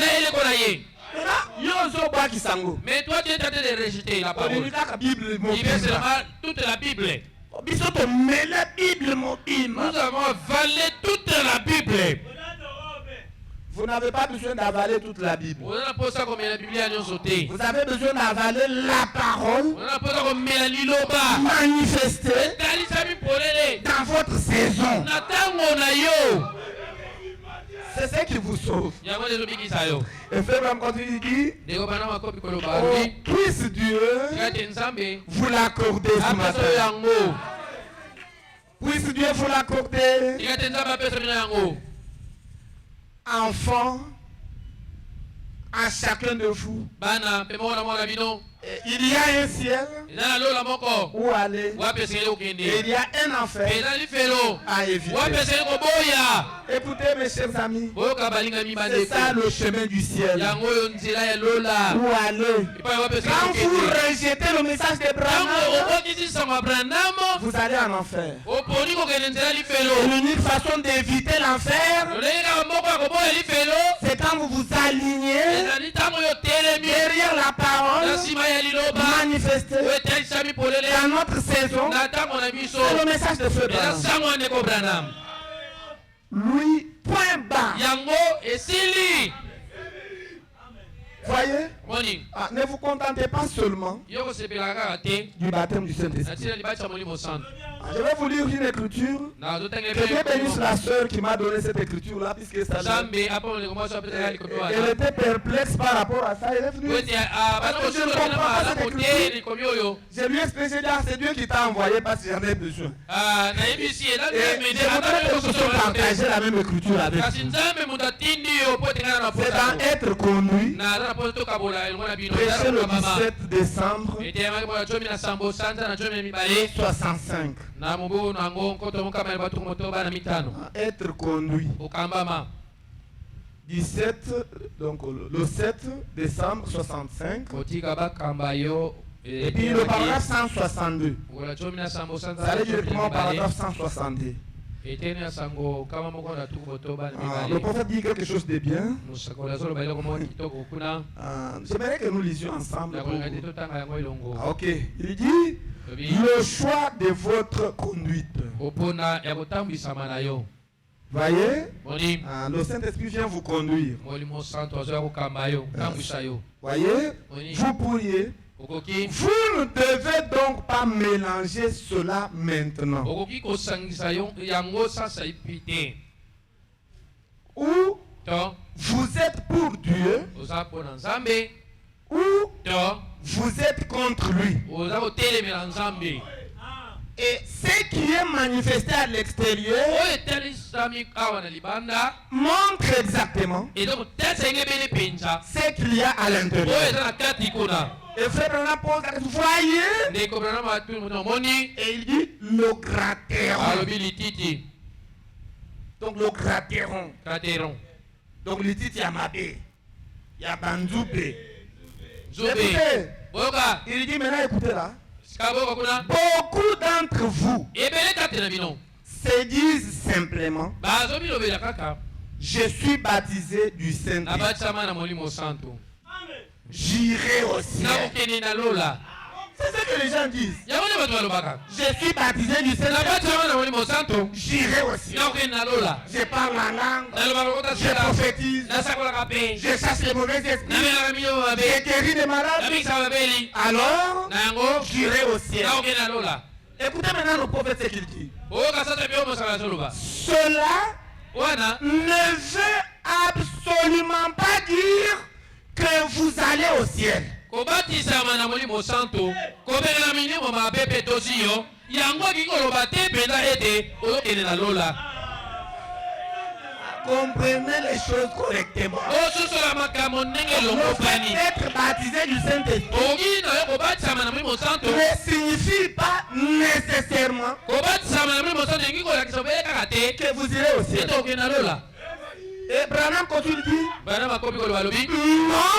Mais toi tu es en train de rejeter la parole. Il veut seulement toute la Bible. Nous avons avalé toute la Bible. Vous n'avez pas besoin d'avaler toute la Bible. Vous avez besoin d'avaler la parole manifestée dans votre saison. C'est ce qui vous sauve. Et Frère continue dit, puisse Dieu vous l'accorder ce matin. Puisse Dieu vous l'accorder. Enfant, à chacun de vous, il y a un ciel où aller et il y a un enfer à éviter. Écoutez mes chers amis, c'est ça le chemin du ciel. Où aller? Quand vous rejetez le message d'Abraham, vous allez en enfer. Et l'unique façon d'éviter l'enfer, c'est quand vous vous alignez derrière la parole manifesté dans notre saison. C'est le message de Frère Branham. Lui, point bas. Voyez, ne vous contentez pas seulement du baptême du Saint-Esprit. Je vais vous lire une écriture. Que Dieu bénisse la sœur qui m'a donné cette écriture-là, puisque ça elle était perplexe par rapport à ça. Elle est venue. Je ne comprends pas cette écriture. Je lui ai expliqué, c'est Dieu qui t'a envoyé parce que j'en ai besoin. Et je voudrais que vous puissiez partager la même écriture avec vous. C'est dans Être conduit. Prêché le 17 décembre 65. Être conduit. 17, donc le 7 décembre 65. Et puis le paragraphe 162. Ça allait directement au paragraphe 162. Le prophète dit quelque chose de bien. J'aimerais que nous lisions ensemble. Ok. Il dit le choix de votre conduite. Voyez, le Saint-Esprit vient vous conduire. Voyez, vous pourriez. Vous ne devez donc pas mélanger cela maintenant. Ou vous êtes pour Dieu, ou vous êtes contre lui. Et ce qui est manifesté à l'extérieur montre exactement ce qu'il y a à l'intérieur. Et Frère Branham pose la question, voyez, et il dit le crateron. Donc le crateron. Donc le titre Yamabé, Yabanzoubé. Il dit maintenant écoutez là. Beaucoup d'entre vous se disent simplement je suis baptisé du Saint-Esprit. J'irai au ciel. C'est ce que les gens disent. Je suis baptisé du Saint-Esprit. J'irai au ciel. Je parle en langue. Je prophétise. Je chasse les mauvais esprits. Je guéris les malades. Alors, j'irai au ciel. Écoutez maintenant le prophète ce qu'il dit. Cela ne veut absolument pas dire que vous allez au ciel. Comprenez les choses correctement. Le fait d'être baptisé du Saint-Esprit ne signifie pas nécessairement que vous irez au ciel. Et Branham continue de dire non.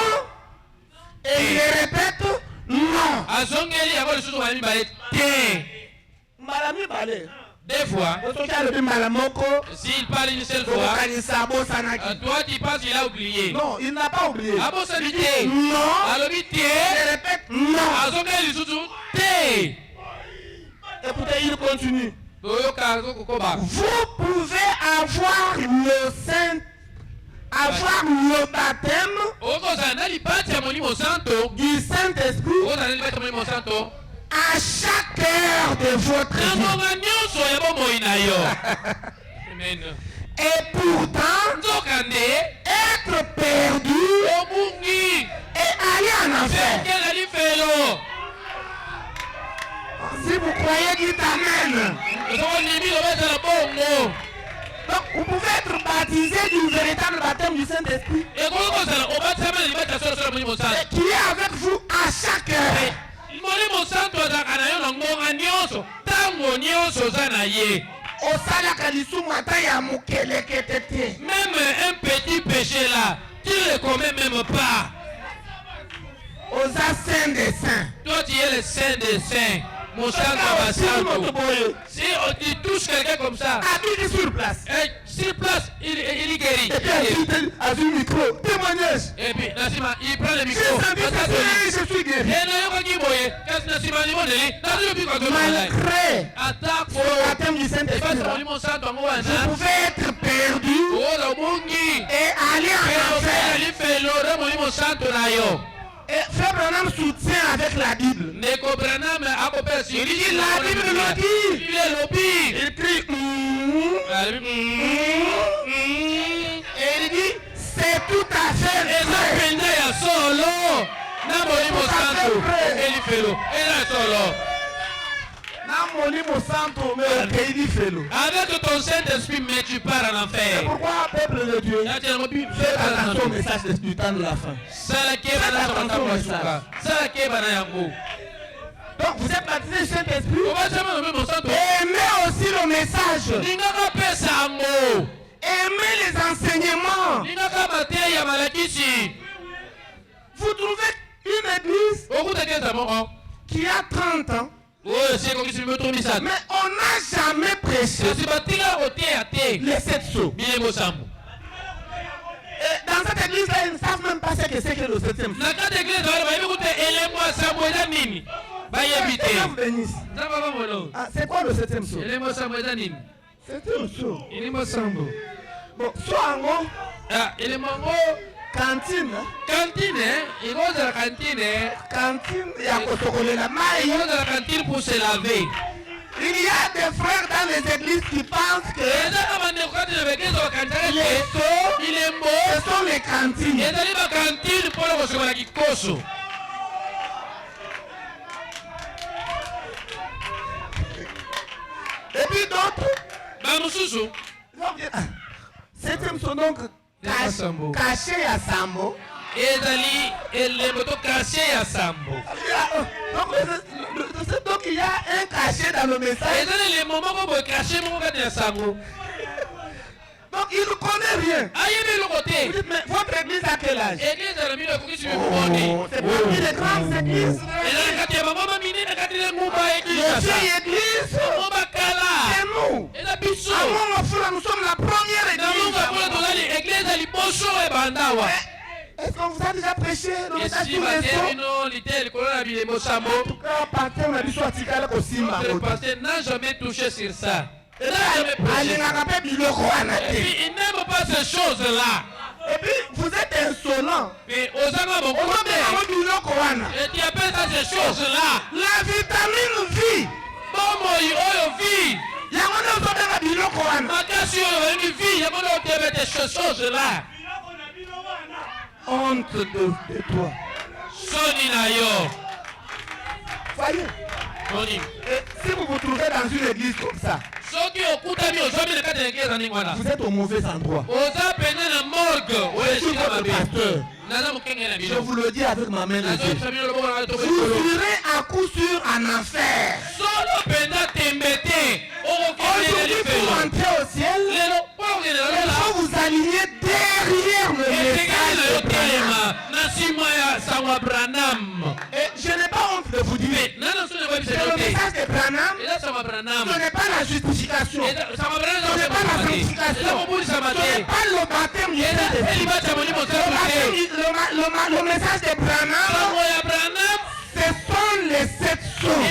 Et il répète non. Des fois, s'il parle une seule fois, toi tu penses qu'il a oublié. Non, il n'a pas oublié. Il dit non. Il répète non. Écoutez, il continue. Vous pouvez avoir le Saint, avoir le baptême du Saint-Esprit à chaque heure de votre vie. Et pourtant, être perdu et aller en enfer. Si vous croyez, dites Amen. Donc, vous pouvez être baptisé du véritable baptême du Saint-Esprit qui est avec vous à chaque heure. Même un petit péché là, tu ne le commets même pas. Saint des saints. Toi tu es le saint des saints. Mon si tu touches quelqu'un comme ça, sur place. Sur place, il guérit. Et puis avec un micro, témoignage. Et puis Nassima, il prend le micro. Je suis guéri. Malgré le baptême du Saint-Esprit, je pouvais être perdu et aller en enfer. Et Frère Branham soutient avec la Bible. Il dit la Bible le dit. Il crie et il dit c'est tout à fait vrai. Avec ton Saint-Esprit, mais tu pars en enfer. C'est pourquoi, peuple de Dieu, faites attention au message du temps de la fin. Donc vous êtes baptisé du Saint-Esprit. Aimez aussi le message. Aimez les enseignements. Vous trouvez une église qui a 30 ans. Mais on n'a jamais prêché les 7 sceaux. Et dans cette église-là, ils ne savent même pas ce que c'est que le 7e sceau. C'est quoi le 7e sceau? 7e sceau. Bon, soit en gros. Cantine. Il va de la cantine. Il y a la cantine pour se laver. Il y a des frères dans les églises qui pensent que les seaux, ce sont les cantines. Et puis d'autres. Septième son donc caché à Sambo. Donc il y a un cachet dans le message. Donc il ne connaît rien. Vous dites, mais votre église a quel âge? C'est parmi les grandes églises. Les vieilles églises, c'est nous. Nous sommes la première église. Est-ce qu'on vous a déjà prêché le message sur les sceaux? En tout cas, pasteur n'a Notre pasteur n'a jamais touché sur ça. Et puis, il n'aime pas ces choses-là. et puis, vous êtes insolent. Mais aux amours, et tu appelles ça ces choses-là. La vitamine vie. Bon, vie. Il y a ces choses-là. honte de toi. Soni na yo. Voyez. Soni. Et si vous vous trouvez dans une église comme ça, vous êtes au mauvais endroit. Je suis votre pasteur. Je vous le dis avec ma main levée. Vous irez à coup sûr en enfer. Aujourd'hui, pour entrer au ciel, il faut vous aligner derrière le message de Branham. Et je n'ai pas honte de vous dire que le message de Branham, ce n'est pas la justification, ce n'est pas la sanctification, ce n'est pas le baptême du Saint-Esprit. Le message de Branham, ce sont les 7 sceaux.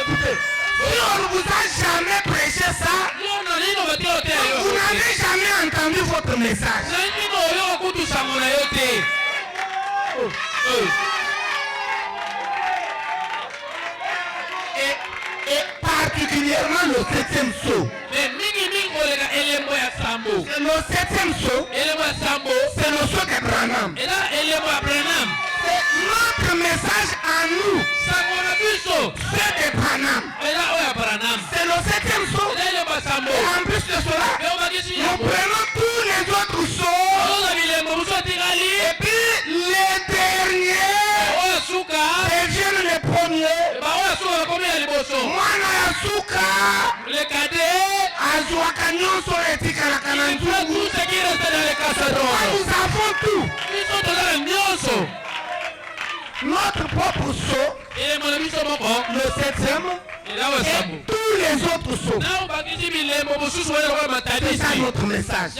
Écoutez, si on ne vous a jamais prêché ça, vous n'avez jamais entendu votre message. Et particulièrement le 7e sceau. Le 7e sceau, c'est le sceau de Branham. C'est notre message à nous. C'est de Branham. C'est le 7e sceau. Et en plus de cela, nous prenons tous les autres sceaux. Et puis les derniers deviennent les premiers. Mwana ya suka le cadet azwaka nyonso etikala na nzugu. Nous avons tout. Notre propre sceau, le 7e, et tous les autres sceaux. C'est ça notre message.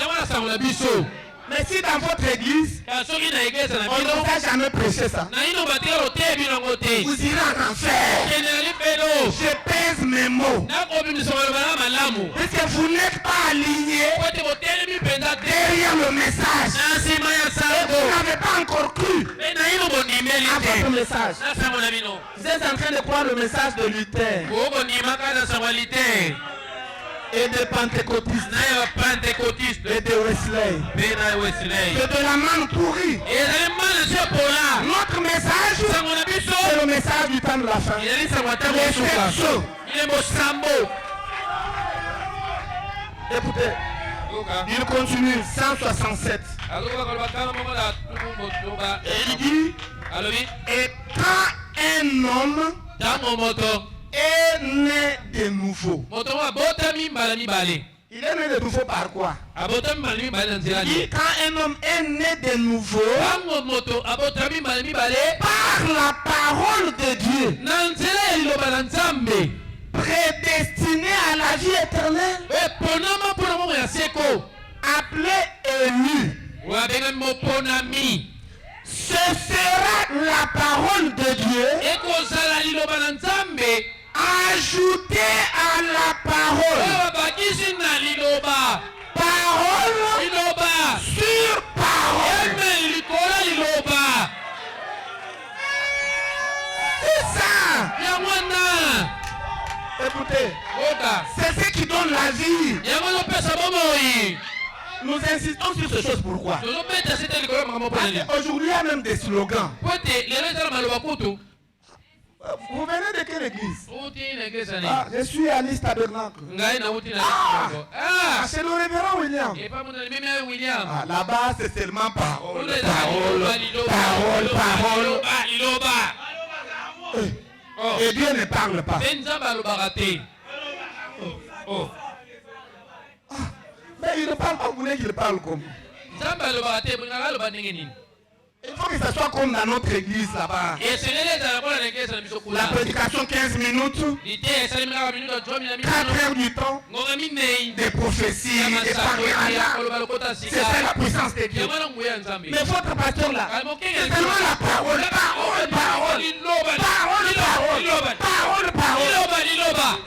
Mais si dans votre église, on ne vous a jamais prêché ça, vous irez en enfer. Je pèse mes mots. Puisque vous n'êtes pas aligné derrière le message. Et vous n'avez pas encore cru à votre message. Vous êtes en train de croire le message de Luther et de pentecôtistes et de Wesley et de la manne pourrie. Notre message, c'est le message du temps de la fin. Les 7 sceaux. Écoutez, il continue 167. Et il dit, et quand un homme est né de nouveau. Il est né de nouveau par quoi? Il dit, quand un homme est né de nouveau par la parole de Dieu, prédestiné à la vie éternelle, appelé élu. Ce sera la parole de Dieu ajoutée à la parole. Parole sur parole. C'est ça. Écoutez, c'est ce qui donne la vie. Nous insistons sur ces choses. Pourquoi? Aujourd'hui, il y a même des slogans. Vous venez de quelle église? Ah, je suis à l'East Tabernacle. Ah, c'est le révérend William. Ah, là-bas, c'est seulement parole. Et Dieu ne parle pas. Mais il ne parle pas, vous voulez qu'il parle comme? Il faut que ça soit comme dans notre église là-bas. La prédication 15 minutes. 4 heures du temps. Des prophéties, des paroles. C'est ça la puissance de Dieu. Mais votre pasteur là, c'est tellement la parole.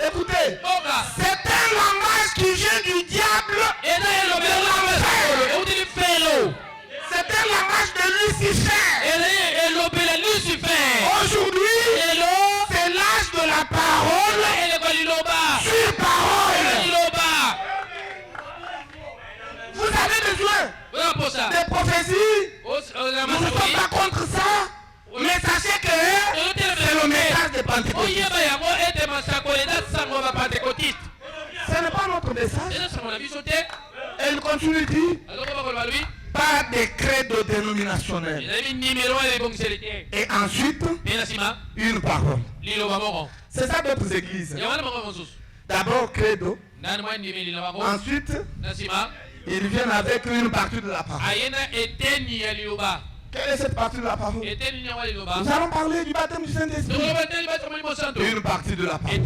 Écoutez, c'est un langage qui vient du diable. C'est un langage de Lucifer. Aujourd'hui, c'est l'âge de la parole sur parole. Vous avez besoin de prophéties. Nous ne sommes pas contre ça. Mais sachez que c'est le message des pentecôtistes. Ce n'est pas notre message. Et il continue de dire, pas décret de dénominationnel. Et ensuite, une parole. C'est ça d'autres églises. D'abord credo. Ensuite, ils viennent avec une partie de la parole. Quelle est cette partie de la parole? Nous allons parler du baptême du Saint-Esprit. Une partie de la parole.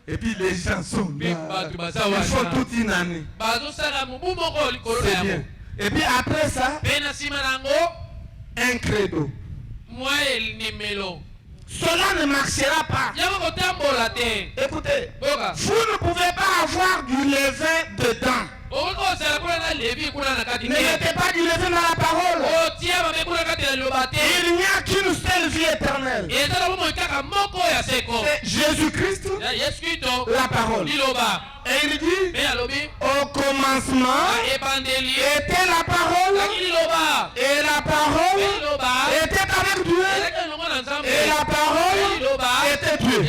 Et puis les gens sont là. Ils font toute une année. C'est bien. Et puis après ça, un credo. Cela ne marchera pas. Écoutez, vous ne pouvez pas avoir du levain dedans. Ne mettez pas du levain dans la parole. Il n'y a qu'une seule vie éternelle. C'est Jésus-Christ, la parole. Et il dit, au commencement était la parole, et la parole était avec Dieu, et la parole était Dieu,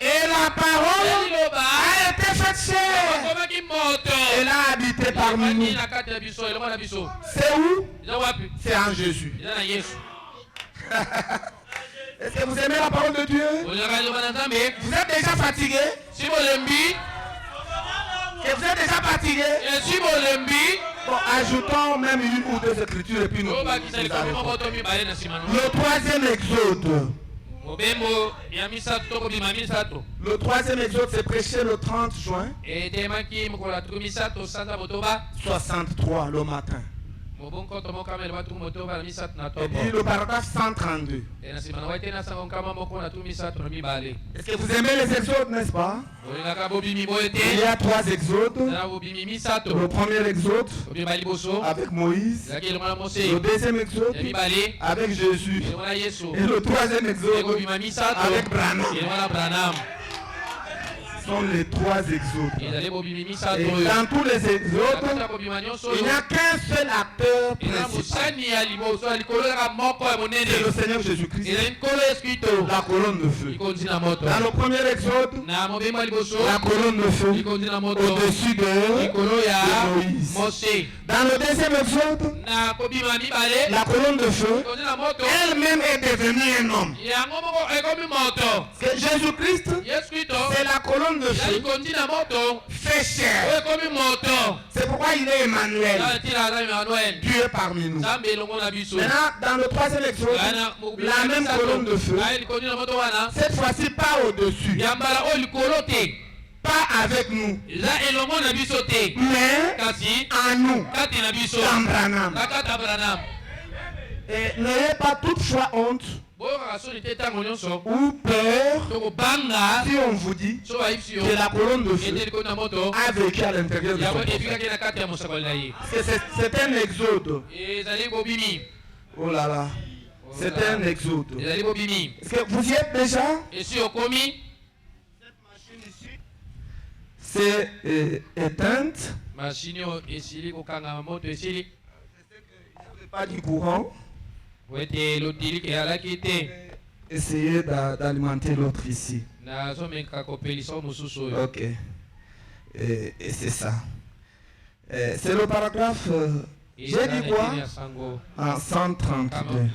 et la parole a été faite chair, elle a habité parmi nous. C'est où? C'est en Jésus. Est-ce que vous aimez la parole de Dieu? Vous êtes déjà fatigué? Et vous êtes déjà fatigué? Bon, ajoutons même une ou deux écritures et puis nous arrêtons. Le troisième exode. Le troisième exode s'est prêché le 30 juin 63 le matin. Et puis le paragraphe 132. Est-ce que vous aimez les exodes, n'est-ce pas? Il y a 3 exodes. Le premier exode avec Moïse. Le deuxième exode avec Jésus. Et le troisième exode avec Branham. Ce sont les 3 exodes. Et dans tous les exodes, il n'y a qu'un seul acteur principal. C'est le Seigneur Jésus-Christ. La colonne de feu. Dans le premier exode, la colonne de feu au-dessus de Moïse. Dans le deuxième exode, la colonne de feu elle-même est devenue un homme. Jésus-Christ, c'est la colonne de feu fait chair. C'est pourquoi il est Emmanuel. Dieu est parmi nous. Maintenant, dans le troisième exode, la même colonne de feu, cette fois-ci pas au-dessus, pas avec nous, mais en nous, dans Branham. Et n'ayez pas toutefois honte ou peur si on vous dit que la colonne de feu a vécu à l'intérieur de son prophète. C'est un exode. Oh là là, c'est un exode. Est-ce que vous y êtes déjà? Cette machine ici, c'est éteinte. Pas du courant. Essayez d'alimenter l'autre ici. Ok. Et c'est ça. C'est le paragraphe. J'ai dit quoi? En 132.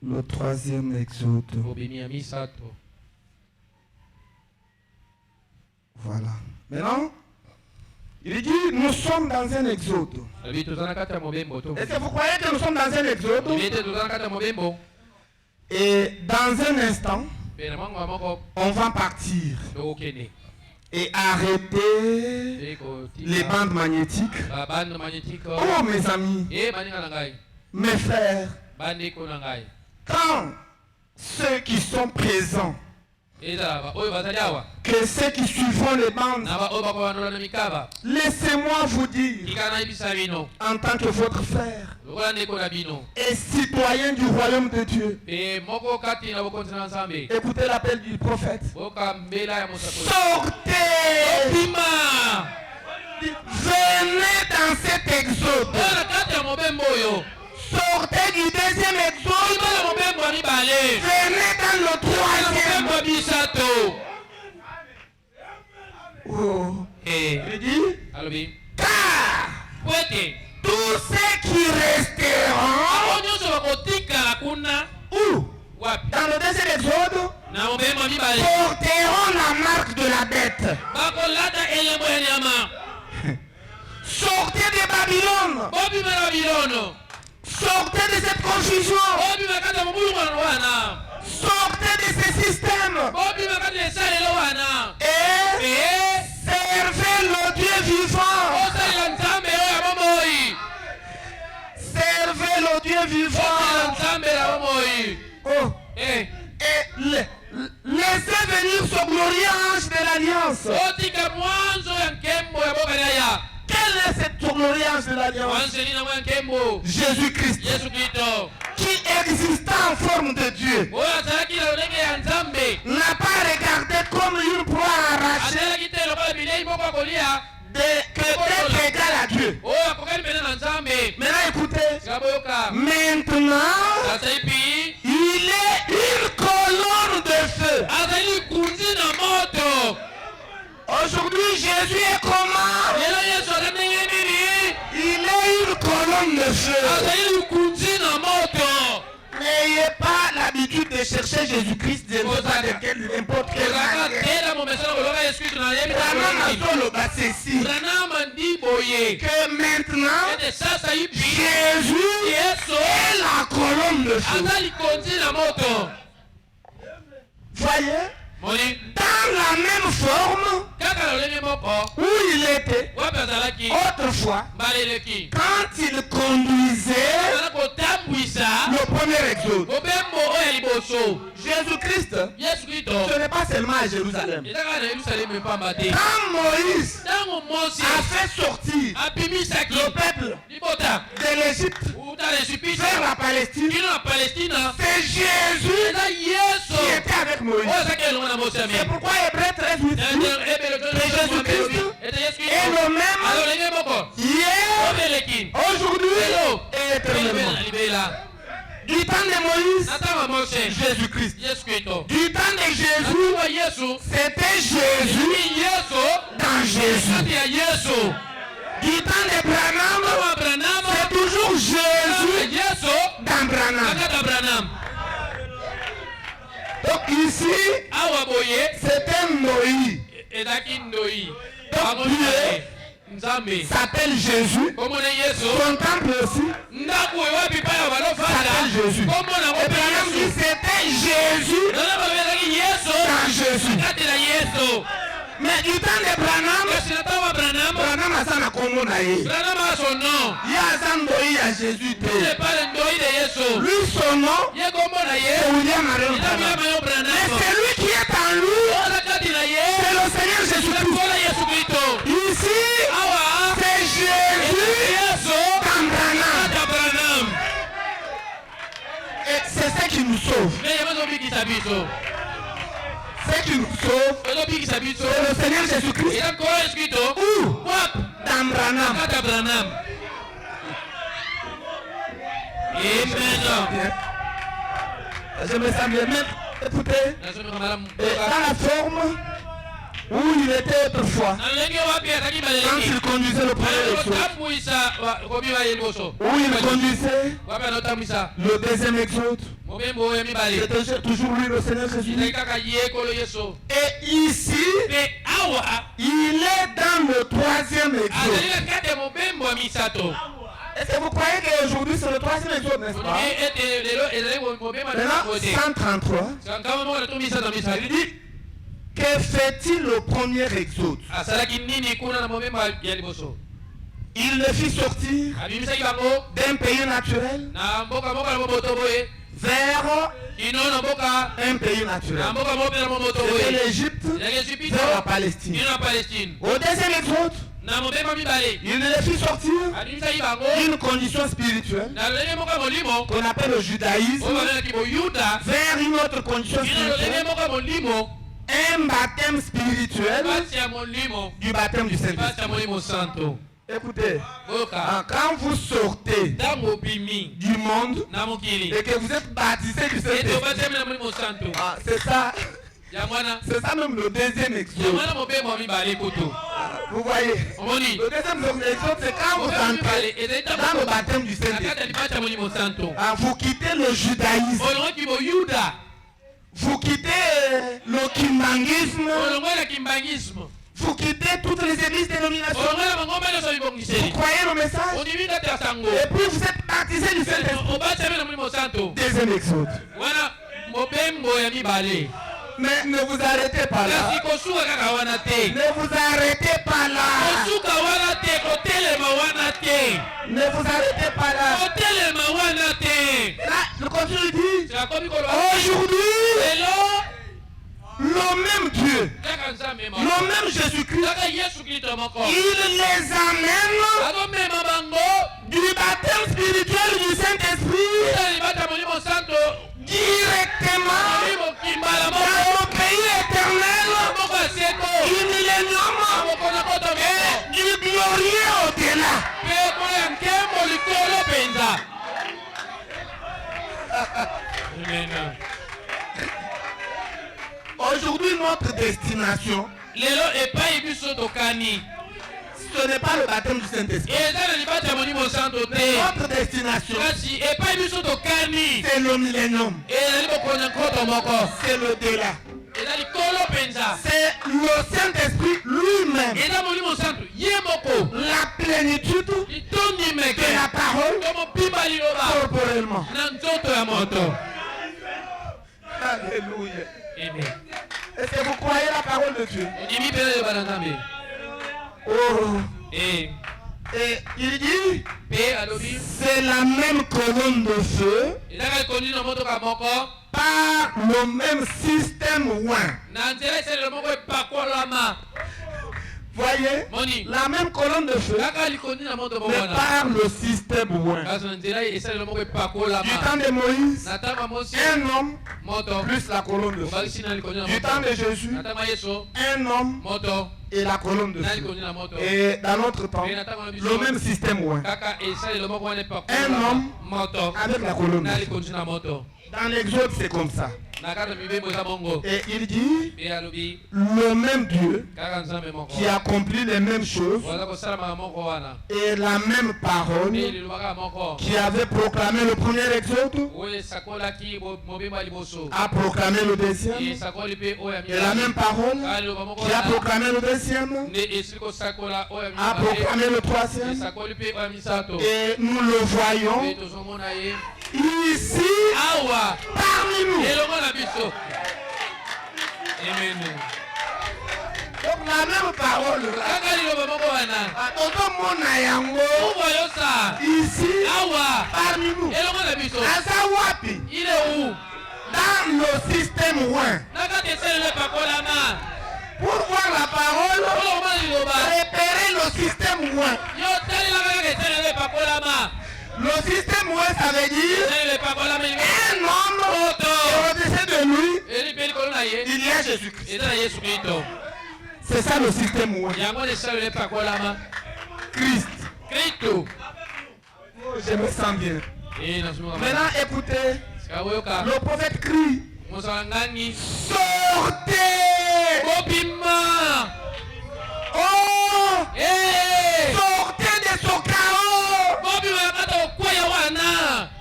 Le troisième exode. Voilà. Maintenant, Il dit, nous sommes dans un exode. Est-ce que vous croyez que nous sommes dans un exode? Et dans un instant, on va partir et arrêter les bandes magnétiques. Oh mes amis, mes frères, quand ceux qui sont présents, que ceux qui suivront les bandes, laissez-moi vous dire, en tant que votre frère et citoyen du royaume de Dieu, écoutez l'appel du prophète. Sortez, venez dans cet exode. Sortez du deuxième exode. Venez dans le troisième. Oh. Il dit, car tous ceux qui resteront, où? Dans le deuxième exode, porteront la marque de la bête. Sortez de Babylone. Sortez de cette confusion. Sortez de ce système. Et servez le Dieu vivant. Servez le Dieu vivant. Oh. Et laissez venir ce glorieux ange de l'Alliance. Quel est cet glorieux ange de l'Alliance? Jésus-Christ, qui existant en forme de Dieu, n'a pas regardé comme une proie arrachée que d'être égal à Dieu. Maintenant écoutez, maintenant il est une colonne de feu. Aujourd'hui Jésus est comment? Il est une colonne de feu. N'ayez pas l'habitude de chercher Jésus-Christ de n'importe quelle manière. Que maintenant, Jésus est la colonne de feu. Voyez, dans la même forme où il était autrefois, quand il conduisait le premier exode. Jésus-Christ, ce n'est pas seulement à Jérusalem. Quand Moïse a fait sortir le peuple de l'Égypte vers la Palestine, c'est Jésus qui était avec Moïse. C'est pourquoi Hébreux 13 dit que Jésus-Christ est le même hier, aujourd'hui et éternellement. Du temps de Moïse, Jésus-Christ. Du temps de Jésus, c'était Jésus dans Jésus. Du temps de Branham, c'est toujours Jésus dans Branham. Donc ici, c'est un Noï. Donc Dieu s'appelle Jésus. Son temple aussi s'appelle Jésus. Et Branham dit c'était Jésus dans Jésus. Mais du temps de Branham, Branham a son Congo naïe. Il y a un Ndoï à Jésus. Lui, son nom, c'est William Marion Branham. Mais c'est lui qui est en lui, c'est le Seigneur Jésus-Christ. Ici, c'est Jésus dans Branham. Et c'est ce qui nous sauve. Ce qui nous sauve, c'est le Seigneur Jésus-Christ. Où? Dans Branham. Amen. Je me sens bien. Écoutez, dans la forme où il était autrefois, quand il conduisait le premier exode, où il conduisait le deuxième exode, c'était toujours lui le Seigneur Jésus. Et ici, Il est dans le 3e exode. Est-ce que vous croyez qu'aujourd'hui c'est le 3e exode, n'est-ce pas? Maintenant, 133. Il dit, que fait-il au premier exode? Il le fit sortir d'un pays naturel vers un pays naturel. C'était l'Égypte vers la Palestine. Au deuxième exode, il le fit sortir d'une condition spirituelle qu'on appelle le judaïsme vers une autre condition spirituelle, un baptême spirituel du baptême du Saint-Esprit. Écoutez, quand vous sortez du monde et que vous êtes baptisé du Saint-Esprit, c'est ça. C'est ça même le deuxième exode. Vous voyez, le deuxième exode, c'est quand vous entrez dans le baptême du Saint-Esprit. Vous quittez le judaïsme. Vous quittez le kimbangisme. Vous quittez toutes les églises dénominationnelles. Vous croyez le message? Et puis vous êtes baptisé du Saint-Esprit. Deuxième exode. Mais ne vous arrêtez pas là. Ne vous arrêtez pas là. Ne vous arrêtez pas là. Là, le continue dit, aujourd'hui, le même Dieu, le même Jésus-Christ, il les amène du baptême spirituel du Saint-Esprit directement dans le pays éternel, du millénium et du glorieux au-delà. Aujourd'hui, notre destination, ce n'est pas le baptême du Saint-Esprit. Notre destination, c'est le millénium. C'est le delà. C'est le Saint-Esprit lui-même. La plénitude de la parole corporellement. Alléluia. Est-ce que vous croyez la parole de Dieu? Oh. Et il dit, c'est la même colonne de feu par le même système oint. Voyez, la même colonne de feu, mais par le système oint. Du temps de Moïse, un homme plus la colonne de feu. Du temps de Jésus, un homme et la colonne de feu. Et dans notre temps, le même système oint. Un homme avec la colonne de feu. Dans l'Exode, c'est comme ça. Et il dit, le même Dieu qui accomplit les mêmes choses et la même parole qui avait proclamé le premier exode a proclamé le deuxième, et la même parole qui a proclamé le deuxième a proclamé le troisième, et nous le voyons ici parmi nous. Donc la même parole ici parmi nous. Il est où? Dans le système oint. Pour voir la parole, repérer le système oint. Le système oint, ça veut dire un homme et au-dessus de lui, il y a Jésus-Christ. C'est ça le système oint. Christ. Je me sens bien. Maintenant écoutez, le prophète crie, sortez! Oh! Sortez de ce chaos!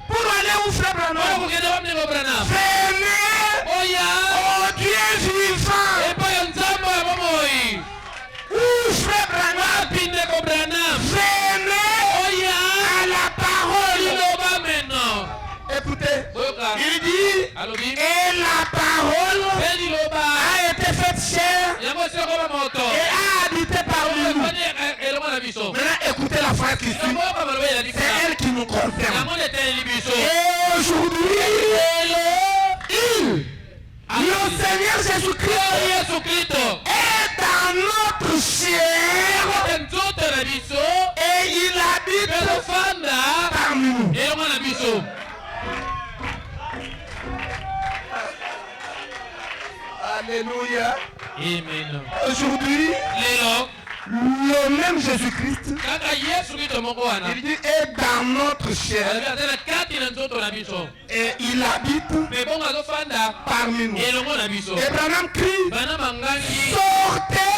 Pour aller où, frère Branham? Venez au Dieu vivant! et a habité parmi nous. Maintenant, écoutez la phrase qui suit. C'est elle qui nous concerne. Et aujourd'hui, le Seigneur Jésus-Christ est dans notre chair et il habite parmi nous. Alléluia. Amen. Aujourd'hui, le même Jésus-Christ, il dit, est dans notre chair et il habite parmi nous. Et Branham crie, sortez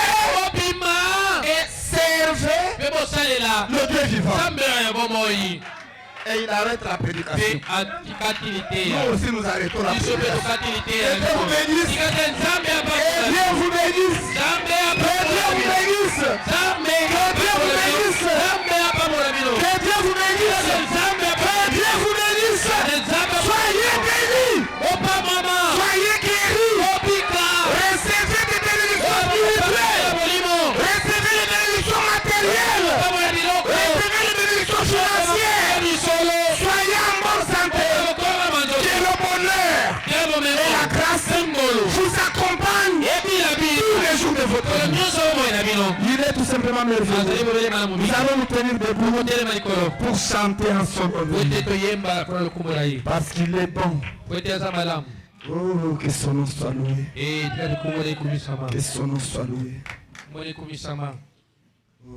et servez le Dieu vivant. Et il arrête la prédication. Nous aussi nous arrêtons la prédication. Et Dieu vous bénisse. Et Dieu vous bénisse. Que Dieu vous bénisse. Que Dieu vous bénisse. Que Dieu vous bénisse. Que Dieu vous bénisse. Soyez bénis. Soyez guéris. Recevez des bénédictions spirituelles. Recevez les bénédictions matérielles. Recevez les bénédictions financières. Soyez en bonne santé. Que le bonheur et la grâce vous accompagnent tous les jours de votre vie. Il est tout simplement merveilleux. Nous allons nous tenir debout pour chanter en son nom. Parce qu'il est bon. Oh, que son nom soit loué. Que son nom soit loué. Oh.